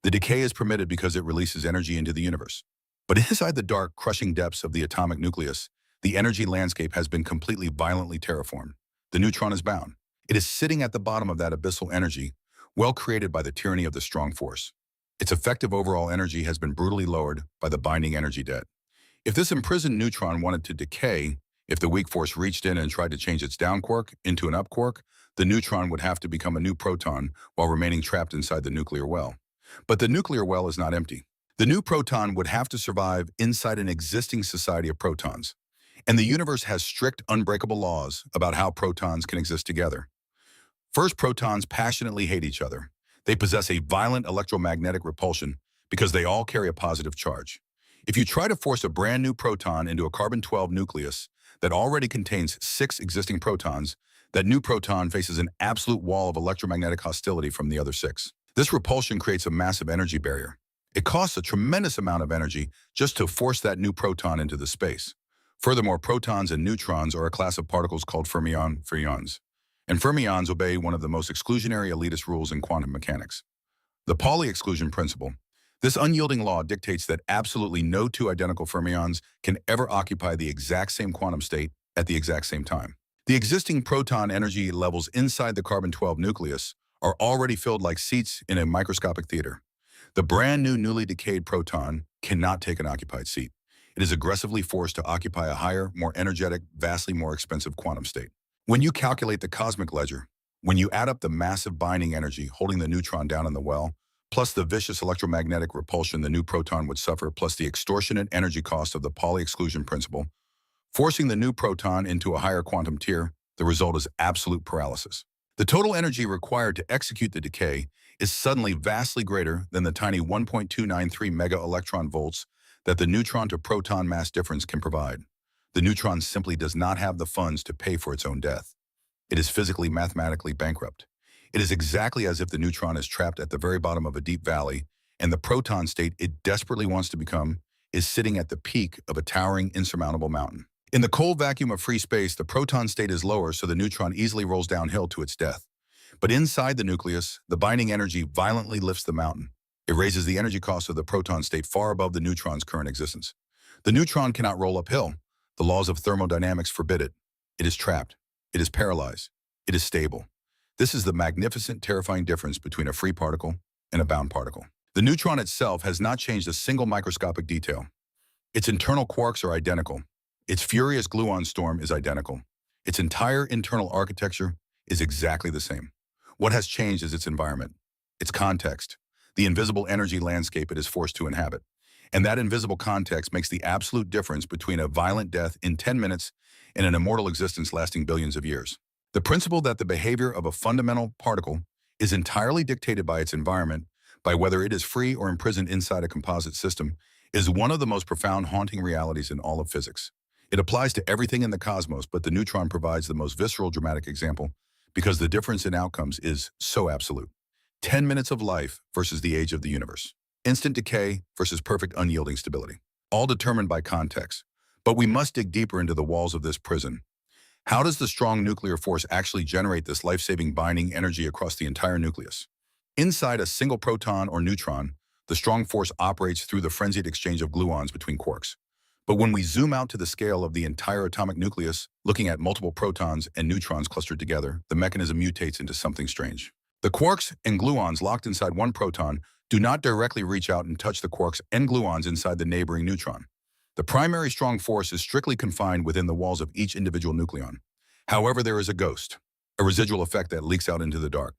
The decay is permitted because it releases energy into the universe. But inside the dark, crushing depths of the atomic nucleus, the energy landscape has been completely violently terraformed. The neutron is bound. It is sitting at the bottom of that abyssal energy, well created by the tyranny of the strong force. Its effective overall energy has been brutally lowered by the binding energy debt. If this imprisoned neutron wanted to decay, if the weak force reached in and tried to change its down quark into an up quark, the neutron would have to become a new proton while remaining trapped inside the nuclear well. But the nuclear well is not empty. The new proton would have to survive inside an existing society of protons. And the universe has strict, unbreakable laws about how protons can exist together. First, protons passionately hate each other. They possess a violent electromagnetic repulsion because they all carry a positive charge. If you try to force a brand new proton into a carbon-12 nucleus that already contains 6 existing protons, that new proton faces an absolute wall of electromagnetic hostility from the other 6. This repulsion creates a massive energy barrier. It costs a tremendous amount of energy just to force that new proton into the space. Furthermore, protons and neutrons are a class of particles called fermions. And fermions obey one of the most exclusionary elitist rules in quantum mechanics, the Pauli exclusion principle. This unyielding law dictates that absolutely no two identical fermions can ever occupy the exact same quantum state at the exact same time. The existing proton energy levels inside the carbon-12 nucleus are already filled like seats in a microscopic theater. The brand new newly decayed proton cannot take an occupied seat. It is aggressively forced to occupy a higher, more energetic, vastly more expensive quantum state. When you calculate the cosmic ledger, when you add up the massive binding energy holding the neutron down in the well, plus the vicious electromagnetic repulsion the new proton would suffer, plus the extortionate energy cost of the Pauli exclusion principle, forcing the new proton into a higher quantum tier, the result is absolute paralysis. The total energy required to execute the decay is suddenly vastly greater than the tiny 1.293 mega electron volts that the neutron to proton mass difference can provide. The neutron simply does not have the funds to pay for its own death. It is physically, mathematically bankrupt. It is exactly as if the neutron is trapped at the very bottom of a deep valley, and the proton state it desperately wants to become is sitting at the peak of a towering, insurmountable mountain. In the cold vacuum of free space, the proton state is lower, so the neutron easily rolls downhill to its death. But inside the nucleus, the binding energy violently lifts the mountain. It raises the energy cost of the proton state far above the neutron's current existence. The neutron cannot roll uphill. The laws of thermodynamics forbid it. It is trapped. It is paralyzed. It is stable. This is the magnificent, terrifying difference between a free particle and a bound particle. The neutron itself has not changed a single microscopic detail. Its internal quarks are identical. Its furious gluon storm is identical. Its entire internal architecture is exactly the same. What has changed is its environment, its context, the invisible energy landscape it is forced to inhabit. And that invisible context makes the absolute difference between a violent death in 10 minutes and an immortal existence lasting billions of years. The principle that the behavior of a fundamental particle is entirely dictated by its environment, by whether it is free or imprisoned inside a composite system, is one of the most profound, haunting realities in all of physics. It applies to everything in the cosmos, but the neutron provides the most visceral, dramatic example because the difference in outcomes is so absolute. 10 minutes of life versus the age of the universe. Instant decay versus perfect unyielding stability. All determined by context. But we must dig deeper into the walls of this prison. How does the strong nuclear force actually generate this life-saving binding energy across the entire nucleus? Inside a single proton or neutron, the strong force operates through the frenzied exchange of gluons between quarks. But when we zoom out to the scale of the entire atomic nucleus, looking at multiple protons and neutrons clustered together, the mechanism mutates into something strange. The quarks and gluons locked inside one proton do not directly reach out and touch the quarks and gluons inside the neighboring neutron. The primary strong force is strictly confined within the walls of each individual nucleon. However, there is a ghost, a residual effect that leaks out into the dark.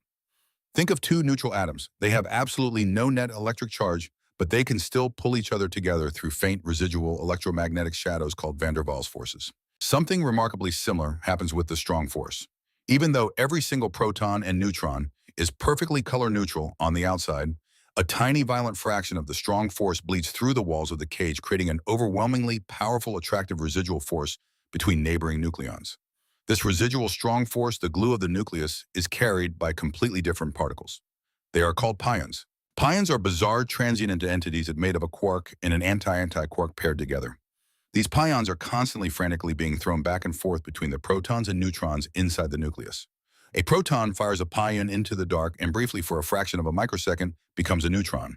Think of two neutral atoms. They have absolutely no net electric charge, but they can still pull each other together through faint residual electromagnetic shadows called van der Waals forces. Something remarkably similar happens with the strong force. Even though every single proton and neutron is perfectly color neutral on the outside, A tiny violent fraction of the strong force bleeds through the walls of the cage, creating an overwhelmingly powerful attractive residual force between neighboring nucleons. This residual strong force, the glue of the nucleus, is carried by completely different particles. They are called pions. Pions are bizarre transient entities made of a quark and an anti-anti-quark paired together. These pions are constantly frantically being thrown back and forth between the protons and neutrons inside the nucleus. A proton fires a pion into the dark and briefly, for a fraction of a microsecond, becomes a neutron.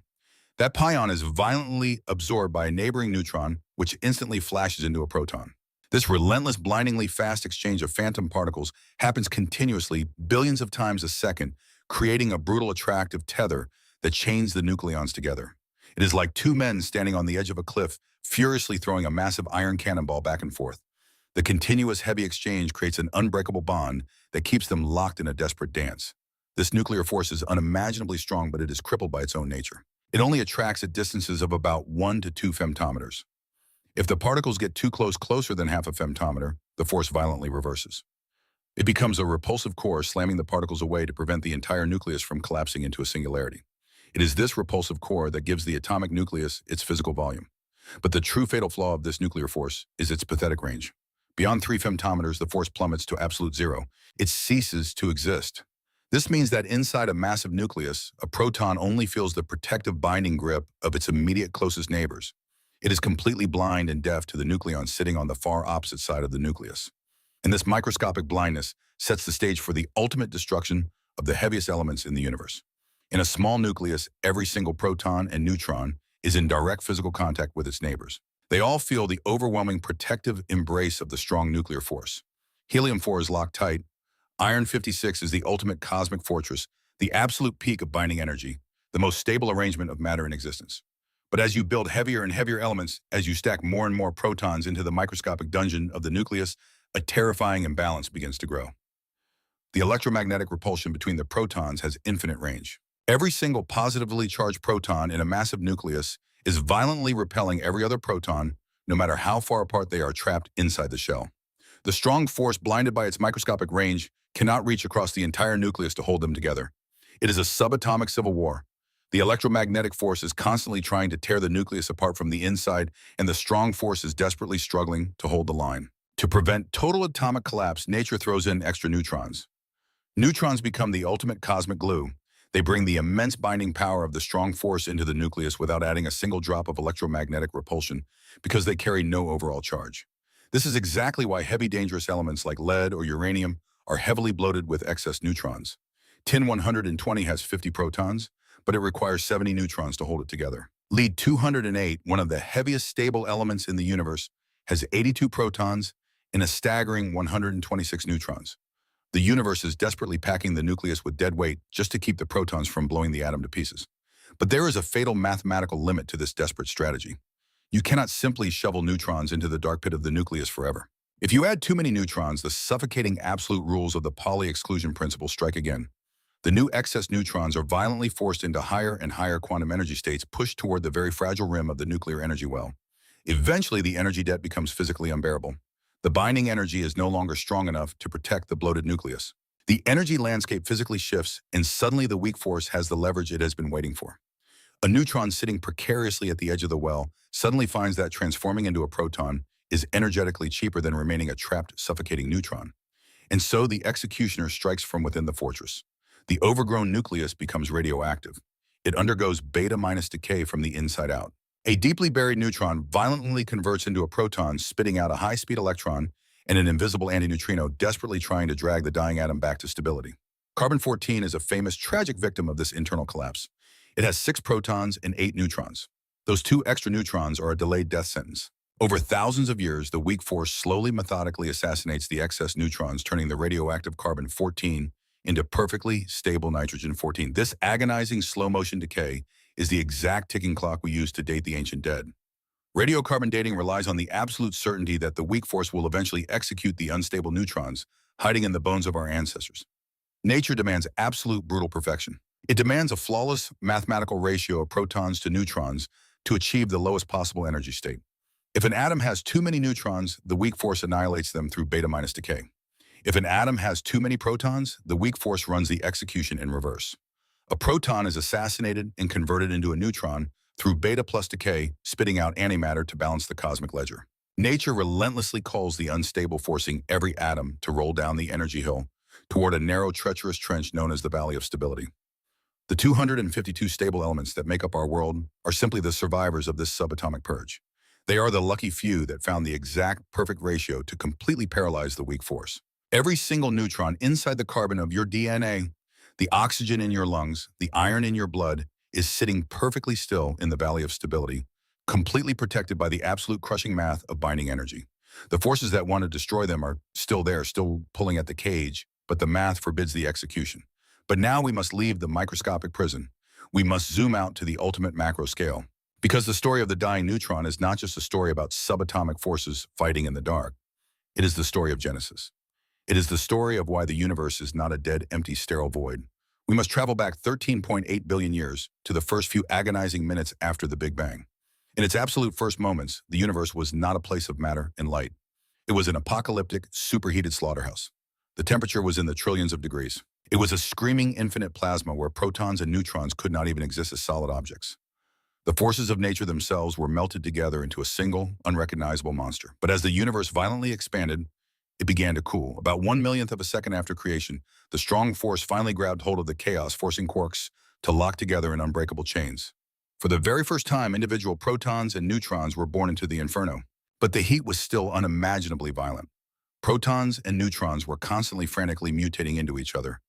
That pion is violently absorbed by a neighboring neutron, which instantly flashes into a proton. This relentless, blindingly fast exchange of phantom particles happens continuously, billions of times a second, creating a brutal attractive tether that chains the nucleons together. It is like two men standing on the edge of a cliff, furiously throwing a massive iron cannonball back and forth. The continuous heavy exchange creates an unbreakable bond that keeps them locked in a desperate dance. This nuclear force is unimaginably strong, but it is crippled by its own nature. It only attracts at distances of about 1 to 2 femtometers. If the particles get too close, closer than half a femtometer, the force violently reverses. It becomes a repulsive core, slamming the particles away to prevent the entire nucleus from collapsing into a singularity. It is this repulsive core that gives the atomic nucleus its physical volume. But the true fatal flaw of this nuclear force is its pathetic range. Beyond 3 femtometers, the force plummets to absolute zero. It ceases to exist. This means that inside a massive nucleus, a proton only feels the protective binding grip of its immediate closest neighbors. It is completely blind and deaf to the nucleons sitting on the far opposite side of the nucleus. And this microscopic blindness sets the stage for the ultimate destruction of the heaviest elements in the universe. In a small nucleus, every single proton and neutron is in direct physical contact with its neighbors. They all feel the overwhelming protective embrace of the strong nuclear force. Helium-4 is locked tight. Iron-56 is the ultimate cosmic fortress, the absolute peak of binding energy, the most stable arrangement of matter in existence. But as you build heavier and heavier elements, as you stack more and more protons into the microscopic dungeon of the nucleus, a terrifying imbalance begins to grow. The electromagnetic repulsion between the protons has infinite range. Every single positively charged proton in a massive nucleus is violently repelling every other proton, no matter how far apart they are trapped inside the shell. The strong force, blinded by its microscopic range, cannot reach across the entire nucleus to hold them together. It is a subatomic civil war. The electromagnetic force is constantly trying to tear the nucleus apart from the inside, and the strong force is desperately struggling to hold the line. To prevent total atomic collapse, nature throws in extra neutrons. Neutrons become the ultimate cosmic glue. They bring the immense binding power of the strong force into the nucleus without adding a single drop of electromagnetic repulsion, because they carry no overall charge. This is exactly why heavy dangerous elements like lead or uranium are heavily bloated with excess neutrons. Tin 120 has 50 protons, but it requires 70 neutrons to hold it together. Lead 208, one of the heaviest stable elements in the universe, has 82 protons and a staggering 126 neutrons. The universe is desperately packing the nucleus with dead weight just to keep the protons from blowing the atom to pieces. But there is a fatal mathematical limit to this desperate strategy. You cannot simply shovel neutrons into the dark pit of the nucleus forever. If you add too many neutrons, the suffocating absolute rules of the Pauli exclusion principle strike again. The new excess neutrons are violently forced into higher and higher quantum energy states, pushed toward the very fragile rim of the nuclear energy well. Eventually, the energy debt becomes physically unbearable. The binding energy is no longer strong enough to protect the bloated nucleus. The energy landscape physically shifts, and suddenly the weak force has the leverage it has been waiting for. A neutron sitting precariously at the edge of the well suddenly finds that transforming into a proton is energetically cheaper than remaining a trapped, suffocating neutron. And so the executioner strikes from within the fortress. The overgrown nucleus becomes radioactive. It undergoes beta-minus decay from the inside out. A deeply buried neutron violently converts into a proton, spitting out a high-speed electron and an invisible antineutrino, desperately trying to drag the dying atom back to stability. Carbon-14 is a famous, tragic victim of this internal collapse. It has 6 protons and 8 neutrons. Those 2 extra neutrons are a delayed death sentence. Over thousands of years, the weak force slowly, methodically assassinates the excess neutrons, turning the radioactive carbon-14 into perfectly stable nitrogen-14. This agonizing slow-motion decay is the exact ticking clock we use to date the ancient dead. Radiocarbon dating relies on the absolute certainty that the weak force will eventually execute the unstable neutrons hiding in the bones of our ancestors. Nature demands absolute brutal perfection. It demands a flawless mathematical ratio of protons to neutrons to achieve the lowest possible energy state. If an atom has too many neutrons, the weak force annihilates them through beta-minus decay. If an atom has too many protons, the weak force runs the execution in reverse. A proton is assassinated and converted into a neutron through beta plus decay, spitting out antimatter to balance the cosmic ledger. Nature relentlessly calls the unstable, forcing every atom to roll down the energy hill toward a narrow, treacherous trench known as the Valley of Stability. The 252 stable elements that make up our world are simply the survivors of this subatomic purge. They are the lucky few that found the exact perfect ratio to completely paralyze the weak force. Every single neutron inside the carbon of your DNA, the oxygen in your lungs, the iron in your blood, is sitting perfectly still in the Valley of Stability, completely protected by the absolute crushing math of binding energy. The forces that want to destroy them are still there, still pulling at the cage, but the math forbids the execution. But now we must leave the microscopic prison. We must zoom out to the ultimate macro scale. Because the story of the dying neutron is not just a story about subatomic forces fighting in the dark. It is the story of Genesis. It is the story of why the universe is not a dead, empty, sterile void. We must travel back 13.8 billion years to the first few agonizing minutes after the Big Bang. In its absolute first moments, the universe was not a place of matter and light. It was an apocalyptic, superheated slaughterhouse. The temperature was in the trillions of degrees. It was a screaming infinite plasma where protons and neutrons could not even exist as solid objects. The forces of nature themselves were melted together into a single, unrecognizable monster. But as the universe violently expanded, it began to cool. About 1/1,000,000th of a second after creation, the strong force finally grabbed hold of the chaos, forcing quarks to lock together in unbreakable chains. For the very first time, individual protons and neutrons were born into the inferno. But the heat was still unimaginably violent. Protons and neutrons were constantly frantically mutating into each other.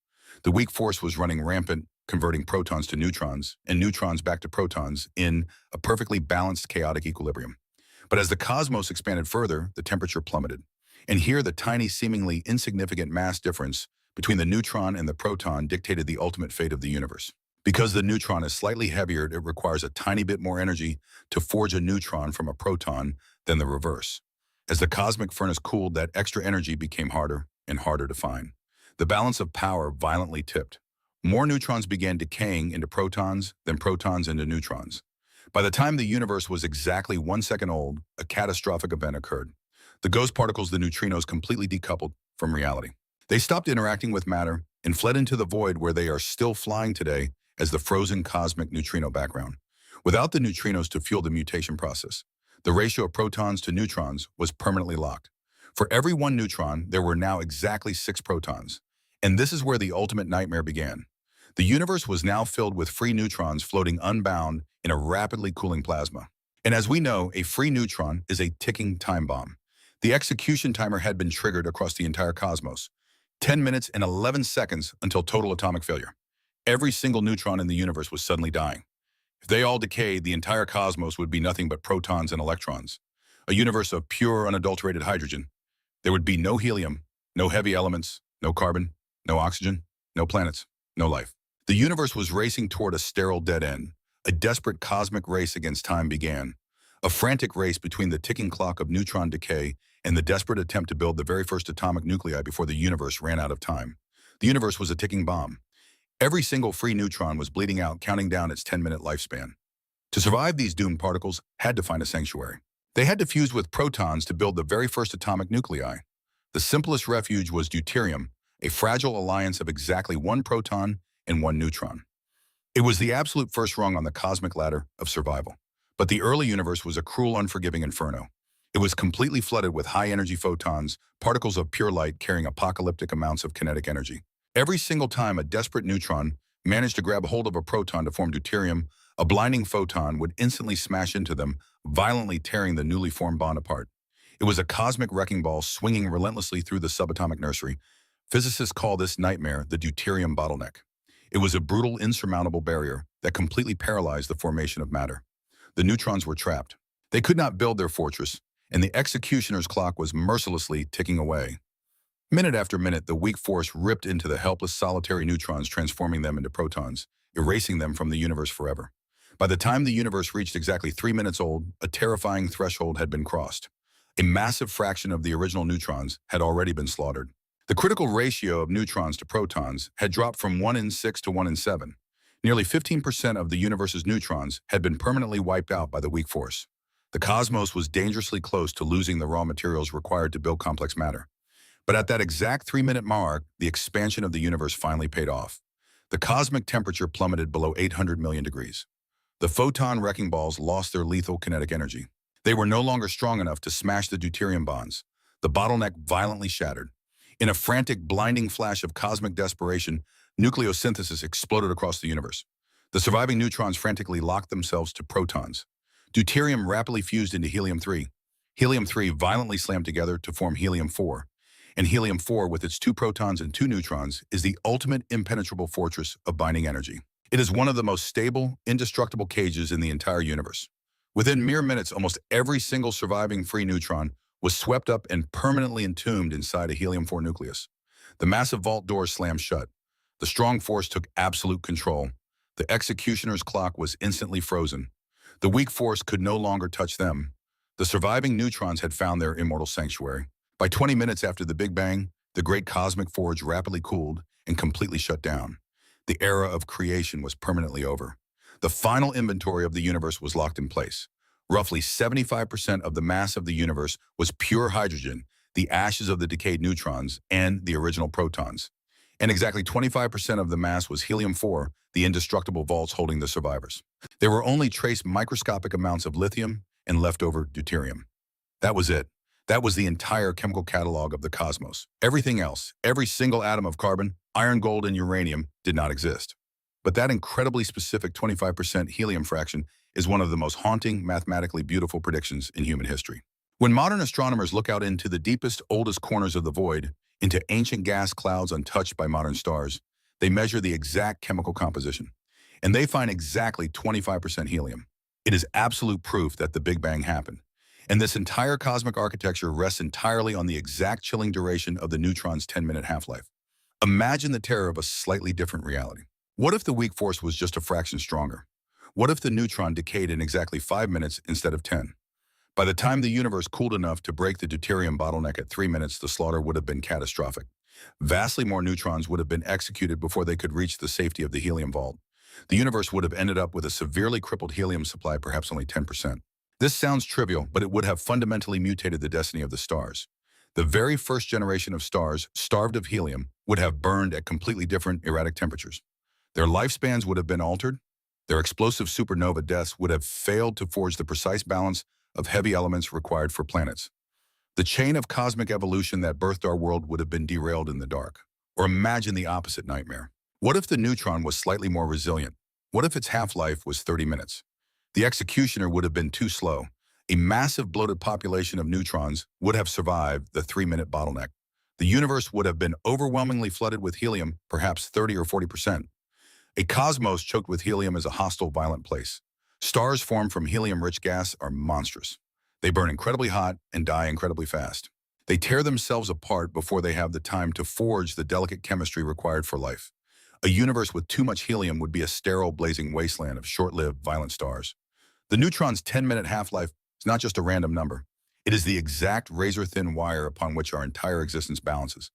The weak force was running rampant, converting protons to neutrons and neutrons back to protons in a perfectly balanced chaotic equilibrium. But as the cosmos expanded further, the temperature plummeted. And here the tiny, seemingly insignificant mass difference between the neutron and the proton dictated the ultimate fate of the universe. Because the neutron is slightly heavier, it requires a tiny bit more energy to forge a neutron from a proton than the reverse. As the cosmic furnace cooled, that extra energy became harder and harder to find. The balance of power violently tipped. More neutrons began decaying into protons than protons into neutrons. By the time the universe was exactly 1 second old, a catastrophic event occurred. The ghost particles, the neutrinos, completely decoupled from reality. They stopped interacting with matter and fled into the void where they are still flying today as the frozen cosmic neutrino background. Without the neutrinos to fuel the mutation process, the ratio of protons to neutrons was permanently locked. For every one neutron, there were now exactly 6 protons. And this is where the ultimate nightmare began. The universe was now filled with free neutrons floating unbound in a rapidly cooling plasma. And as we know, a free neutron is a ticking time bomb. The execution timer had been triggered across the entire cosmos. 10 minutes and 11 seconds until total atomic failure. Every single neutron in the universe was suddenly dying. If they all decayed, the entire cosmos would be nothing but protons and electrons. A universe of pure, unadulterated hydrogen. There would be no helium, no heavy elements, no carbon, no oxygen, no planets, no life. The universe was racing toward a sterile dead end. A desperate cosmic race against time began. A frantic race between the ticking clock of neutron decay and the desperate attempt to build the very first atomic nuclei before the universe ran out of time. The universe was a ticking bomb. Every single free neutron was bleeding out, counting down its 10-minute lifespan. To survive, these doomed particles had to find a sanctuary. They had to fuse with protons to build the very first atomic nuclei. The simplest refuge was deuterium, a fragile alliance of exactly 1 proton and 1 neutron. It was the absolute first rung on the cosmic ladder of survival. But the early universe was a cruel, unforgiving inferno. It was completely flooded with high-energy photons, particles of pure light carrying apocalyptic amounts of kinetic energy. Every single time a desperate neutron managed to grab hold of a proton to form deuterium, a blinding photon would instantly smash into them, violently tearing the newly formed bond apart. It was a cosmic wrecking ball swinging relentlessly through the subatomic nursery. Physicists call this nightmare the deuterium bottleneck. It was a brutal, insurmountable barrier that completely paralyzed the formation of matter. The neutrons were trapped. They could not build their fortress, and the executioner's clock was mercilessly ticking away. Minute after minute, the weak force ripped into the helpless, solitary neutrons, transforming them into protons, erasing them from the universe forever. By the time the universe reached exactly 3 minutes old, a terrifying threshold had been crossed. A massive fraction of the original neutrons had already been slaughtered. The critical ratio of neutrons to protons had dropped from 1 in 6 to 1 in 7. Nearly 15% of the universe's neutrons had been permanently wiped out by the weak force. The cosmos was dangerously close to losing the raw materials required to build complex matter. But at that exact 3-minute mark, the expansion of the universe finally paid off. The cosmic temperature plummeted below 800 million degrees. The photon wrecking balls lost their lethal kinetic energy. They were no longer strong enough to smash the deuterium bonds. The bottleneck violently shattered. In a frantic, blinding flash of cosmic desperation, nucleosynthesis exploded across the universe. The surviving neutrons frantically locked themselves to protons. Deuterium rapidly fused into helium-3. Helium-3 violently slammed together to form helium-4. And helium-4, with its 2 protons and 2 neutrons, is the ultimate impenetrable fortress of binding energy. It is one of the most stable, indestructible cages in the entire universe. Within mere minutes, almost every single surviving free neutron was swept up and permanently entombed inside a helium-4 nucleus. The massive vault doors slammed shut. The strong force took absolute control. The executioner's clock was instantly frozen. The weak force could no longer touch them. The surviving neutrons had found their immortal sanctuary. By 20 minutes after the Big Bang, the great cosmic forge rapidly cooled and completely shut down. The era of creation was permanently over. The final inventory of the universe was locked in place. Roughly 75% of the mass of the universe was pure hydrogen, the ashes of the decayed neutrons, and the original protons. And exactly 25% of the mass was helium-4, the indestructible vaults holding the survivors. There were only trace microscopic amounts of lithium and leftover deuterium. That was it. That was the entire chemical catalog of the cosmos. Everything else, every single atom of carbon, iron, gold, and uranium did not exist. But that incredibly specific 25% helium fraction is one of the most haunting, mathematically beautiful predictions in human history. When modern astronomers look out into the deepest, oldest corners of the void, into ancient gas clouds untouched by modern stars, they measure the exact chemical composition. And they find exactly 25% helium. It is absolute proof that the Big Bang happened. And this entire cosmic architecture rests entirely on the exact chilling duration of the neutron's 10-minute half-life. Imagine the terror of a slightly different reality. What if the weak force was just a fraction stronger? What if the neutron decayed in exactly 5 minutes instead of 10? By the time the universe cooled enough to break the deuterium bottleneck at 3 minutes, the slaughter would have been catastrophic. Vastly more neutrons would have been executed before they could reach the safety of the helium vault. The universe would have ended up with a severely crippled helium supply, perhaps only 10%. This sounds trivial, but it would have fundamentally mutated the destiny of the stars. The very first generation of stars, starved of helium, would have burned at completely different, erratic temperatures. Their lifespans would have been altered. Their explosive supernova deaths would have failed to forge the precise balance of heavy elements required for planets. The chain of cosmic evolution that birthed our world would have been derailed in the dark. Or imagine the opposite nightmare. What if the neutron was slightly more resilient? What if its half-life was 30 minutes? The executioner would have been too slow. A massive bloated population of neutrons would have survived the 3-minute bottleneck. The universe would have been overwhelmingly flooded with helium, perhaps 30 or 40%. A cosmos choked with helium is a hostile, violent place. Stars formed from helium-rich gas are monstrous. They burn incredibly hot and die incredibly fast. They tear themselves apart before they have the time to forge the delicate chemistry required for life. A universe with too much helium would be a sterile, blazing wasteland of short-lived, violent stars. The neutron's 10-minute half-life is not just a random number. It is the exact razor-thin wire upon which our entire existence balances.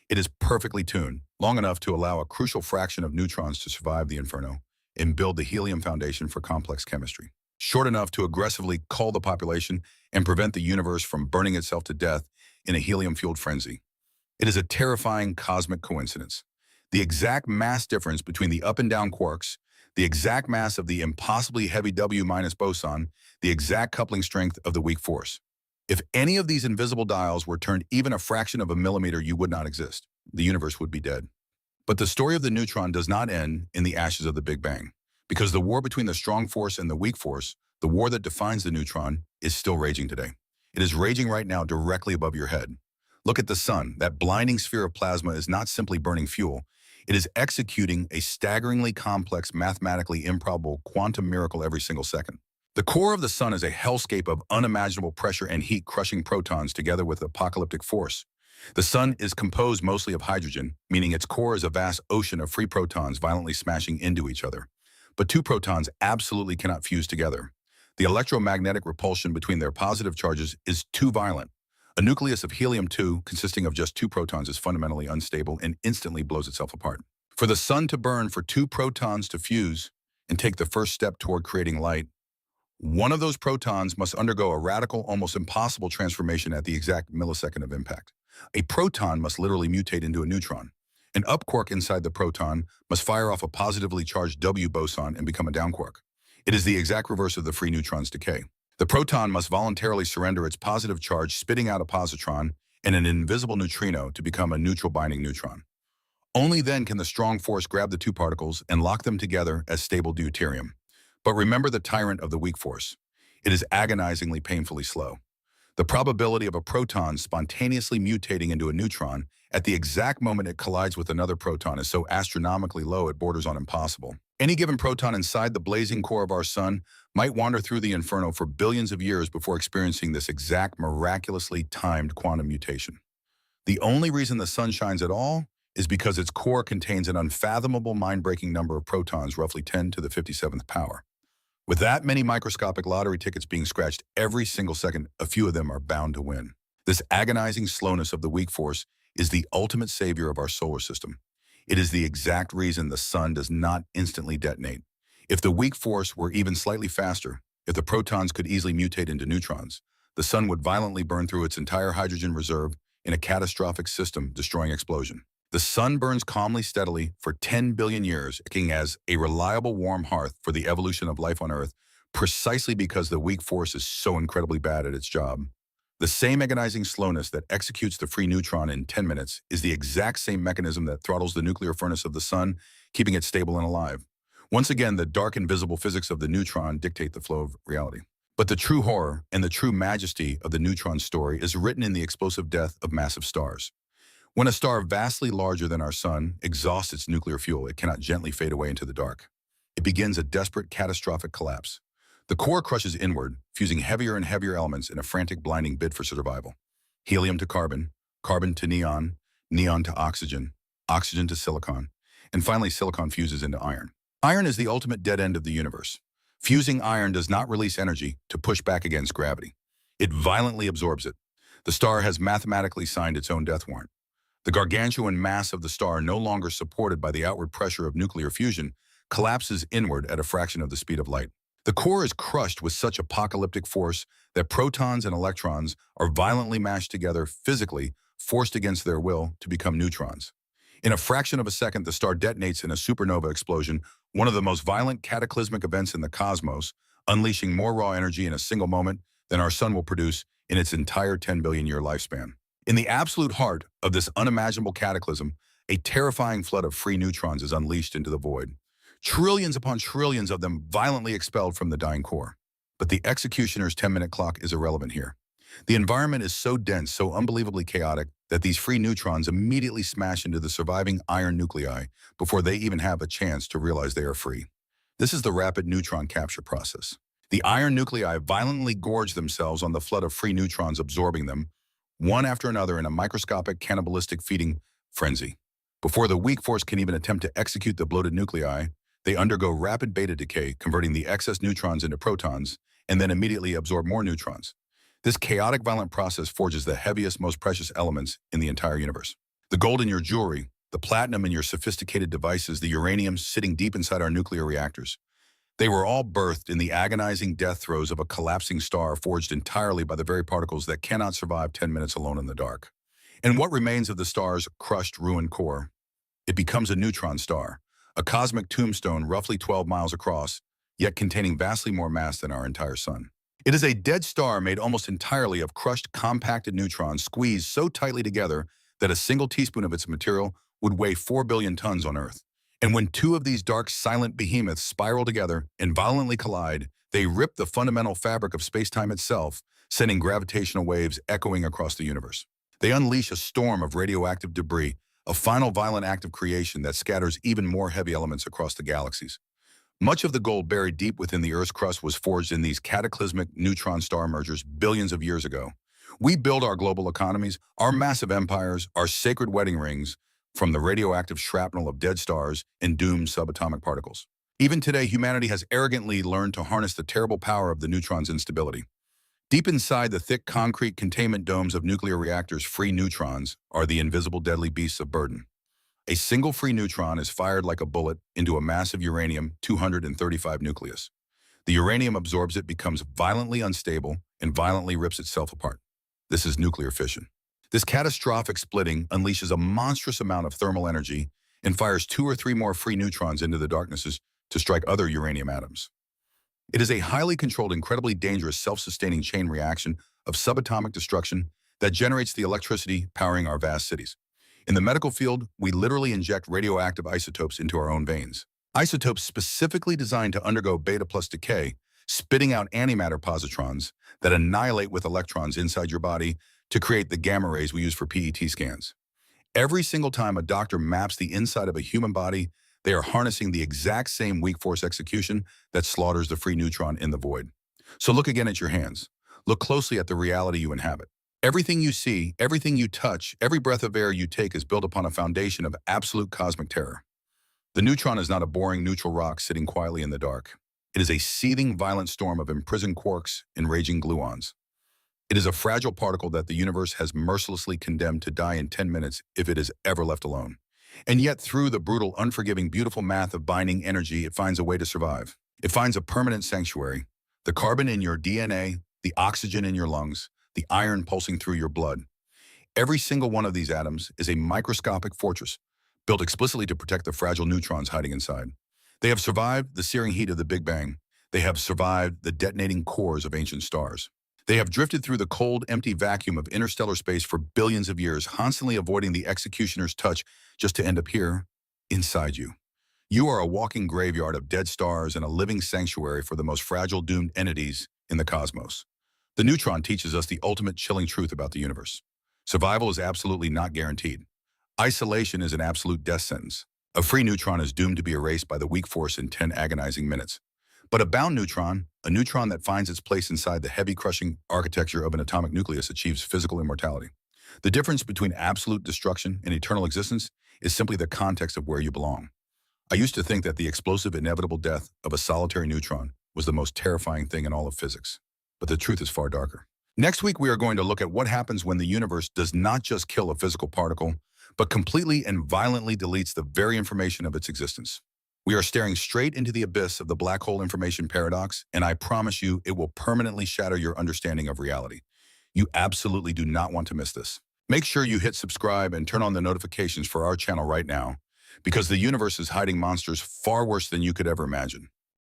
It is perfectly tuned, long enough to allow a crucial fraction of neutrons to survive the inferno and build the helium foundation for complex chemistry. Short enough to aggressively cull the population and prevent the universe from burning itself to death in a helium-fueled frenzy. It is a terrifying cosmic coincidence. The exact mass difference between the up and down quarks, the exact mass of the impossibly heavy W- boson, the exact coupling strength of the weak force. If any of these invisible dials were turned even a fraction of a millimeter, you would not exist. The universe would be dead. But the story of the neutron does not end in the ashes of the Big Bang, because the war between the strong force and the weak force, the war that defines the neutron, is still raging today. It is raging right now directly above your head. Look at the sun. That blinding sphere of plasma is not simply burning fuel. It is executing a staggeringly complex, mathematically improbable quantum miracle every single second. The core of the sun is a hellscape of unimaginable pressure and heat, crushing protons together with apocalyptic force. The sun is composed mostly of hydrogen, meaning its core is a vast ocean of free protons violently smashing into each other. But 2 protons absolutely cannot fuse together. The electromagnetic repulsion between their positive charges is too violent. A nucleus of helium-2 consisting of just 2 protons is fundamentally unstable and instantly blows itself apart. For the sun to burn, for 2 protons to fuse and take the first step toward creating light, one of those protons must undergo a radical, almost impossible transformation at the exact millisecond of impact. A proton must literally mutate into a neutron. An up quark inside the proton must fire off a positively charged W boson and become a down quark. It is the exact reverse of the free neutron's decay. The proton must voluntarily surrender its positive charge, spitting out a positron and an invisible neutrino to become a neutral binding neutron. Only then can the strong force grab the two particles and lock them together as stable deuterium. But remember the tyrant of the weak force. It is agonizingly painfully slow. The probability of a proton spontaneously mutating into a neutron at the exact moment it collides with another proton is so astronomically low it borders on impossible. Any given proton inside the blazing core of our sun might wander through the inferno for billions of years before experiencing this exact miraculously timed quantum mutation. The only reason the sun shines at all is because its core contains an unfathomable mind-breaking number of protons, roughly 10 to the 57th power. With that many microscopic lottery tickets being scratched every single second, a few of them are bound to win. This agonizing slowness of the weak force is the ultimate savior of our solar system. It is the exact reason the sun does not instantly detonate. If the weak force were even slightly faster, if the protons could easily mutate into neutrons, the sun would violently burn through its entire hydrogen reserve in a catastrophic system-destroying explosion. The sun burns calmly, steadily for 10 billion years, acting as a reliable warm hearth for the evolution of life on Earth, precisely because the weak force is so incredibly bad at its job. The same agonizing slowness that executes the free neutron in 10 minutes is the exact same mechanism that throttles the nuclear furnace of the sun, keeping it stable and alive. Once again, the dark invisible physics of the neutron dictate the flow of reality. But the true horror and the true majesty of the neutron story is written in the explosive death of massive stars. When a star vastly larger than our sun exhausts its nuclear fuel, it cannot gently fade away into the dark. It begins a desperate, catastrophic collapse. The core crushes inward, fusing heavier and heavier elements in a frantic, blinding bid for survival. Helium to carbon, carbon to neon, neon to oxygen, oxygen to silicon, and finally silicon fuses into iron. Iron is the ultimate dead end of the universe. Fusing iron does not release energy to push back against gravity. It violently absorbs it. The star has mathematically signed its own death warrant. The gargantuan mass of the star, no longer supported by the outward pressure of nuclear fusion, collapses inward at a fraction of the speed of light. The core is crushed with such apocalyptic force that protons and electrons are violently mashed together physically, forced against their will to become neutrons. In a fraction of a second, the star detonates in a supernova explosion, one of the most violent cataclysmic events in the cosmos, unleashing more raw energy in a single moment than our sun will produce in its entire 10 billion year lifespan. In the absolute heart of this unimaginable cataclysm, a terrifying flood of free neutrons is unleashed into the void. Trillions upon trillions of them violently expelled from the dying core. But the executioner's 10-minute clock is irrelevant here. The environment is so dense, so unbelievably chaotic, that these free neutrons immediately smash into the surviving iron nuclei before they even have a chance to realize they are free. This is the rapid neutron capture process. The iron nuclei violently gorge themselves on the flood of free neutrons, absorbing them, one after another, in a microscopic cannibalistic feeding frenzy. Before the weak force can even attempt to execute the bloated nuclei, they undergo rapid beta decay, converting the excess neutrons into protons, and then immediately absorb more neutrons. This chaotic, violent process forges the heaviest, most precious elements in the entire universe. The gold in your jewelry, the platinum in your sophisticated devices, the uranium sitting deep inside our nuclear reactors. They were all birthed in the agonizing death throes of a collapsing star, forged entirely by the very particles that cannot survive 10 minutes alone in the dark. And what remains of the star's crushed, ruined core? It becomes a neutron star, a cosmic tombstone roughly 12 miles across, yet containing vastly more mass than our entire sun. It is a dead star made almost entirely of crushed, compacted neutrons squeezed so tightly together that a single teaspoon of its material would weigh 4 billion tons on Earth. And when two of these dark, silent behemoths spiral together and violently collide, they rip the fundamental fabric of space-time itself, sending gravitational waves echoing across the universe. They unleash a storm of radioactive debris, a final violent act of creation that scatters even more heavy elements across the galaxies. Much of the gold buried deep within the Earth's crust was forged in these cataclysmic neutron star mergers billions of years ago. We build our global economies, our massive empires, our sacred wedding rings, from the radioactive shrapnel of dead stars and doomed subatomic particles. Even today, humanity has arrogantly learned to harness the terrible power of the neutron's instability. Deep inside the thick concrete containment domes of nuclear reactors, free neutrons are the invisible deadly beasts of burden. A single free neutron is fired like a bullet into a massive uranium-235 nucleus. The uranium absorbs it, becomes violently unstable, and violently rips itself apart. This is nuclear fission. This catastrophic splitting unleashes a monstrous amount of thermal energy and fires 2 or 3 more free neutrons into the darknesses to strike other uranium atoms. It is a highly controlled, incredibly dangerous, self-sustaining chain reaction of subatomic destruction that generates the electricity powering our vast cities. In the medical field, we literally inject radioactive isotopes into our own veins. Isotopes specifically designed to undergo beta plus decay, spitting out antimatter positrons that annihilate with electrons inside your body to create the gamma rays we use for PET scans. Every single time a doctor maps the inside of a human body, they are harnessing the exact same weak force execution that slaughters the free neutron in the void. So look again at your hands. Look closely at the reality you inhabit. Everything you see, everything you touch, every breath of air you take is built upon a foundation of absolute cosmic terror. The neutron is not a boring neutral rock sitting quietly in the dark. It is a seething, violent storm of imprisoned quarks and raging gluons. It is a fragile particle that the universe has mercilessly condemned to die in 10 minutes if it is ever left alone. And yet, through the brutal, unforgiving, beautiful math of binding energy, it finds a way to survive. It finds a permanent sanctuary. The carbon in your DNA, the oxygen in your lungs, the iron pulsing through your blood. Every single one of these atoms is a microscopic fortress, built explicitly to protect the fragile neutrons hiding inside. They have survived the searing heat of the Big Bang. They have survived the detonating cores of ancient stars. They have drifted through the cold, empty vacuum of interstellar space for billions of years, constantly avoiding the executioner's touch just to end up here, inside you. You are a walking graveyard of dead stars and a living sanctuary for the most fragile, doomed entities in the cosmos. The neutron teaches us the ultimate chilling truth about the universe. Survival is absolutely not guaranteed. Isolation is an absolute death sentence. A free neutron is doomed to be erased by the weak force in 10 agonizing minutes. But a bound neutron, a neutron that finds its place inside the heavy, crushing architecture of an atomic nucleus, achieves physical immortality. The difference between absolute destruction and eternal existence is simply the context of where you belong. I used to think that the explosive, inevitable death of a solitary neutron was the most terrifying thing in all of physics. But the truth is far darker. Next week, we are going to look at what happens when the universe does not just kill a physical particle, but completely and violently deletes the very information of its existence. We are staring straight into the abyss of the black hole information paradox, and I promise you it will permanently shatter your understanding of reality. You absolutely do not want to miss this. Make sure you hit subscribe and turn on the notifications for our channel right now, because the universe is hiding monsters far worse than you could ever imagine.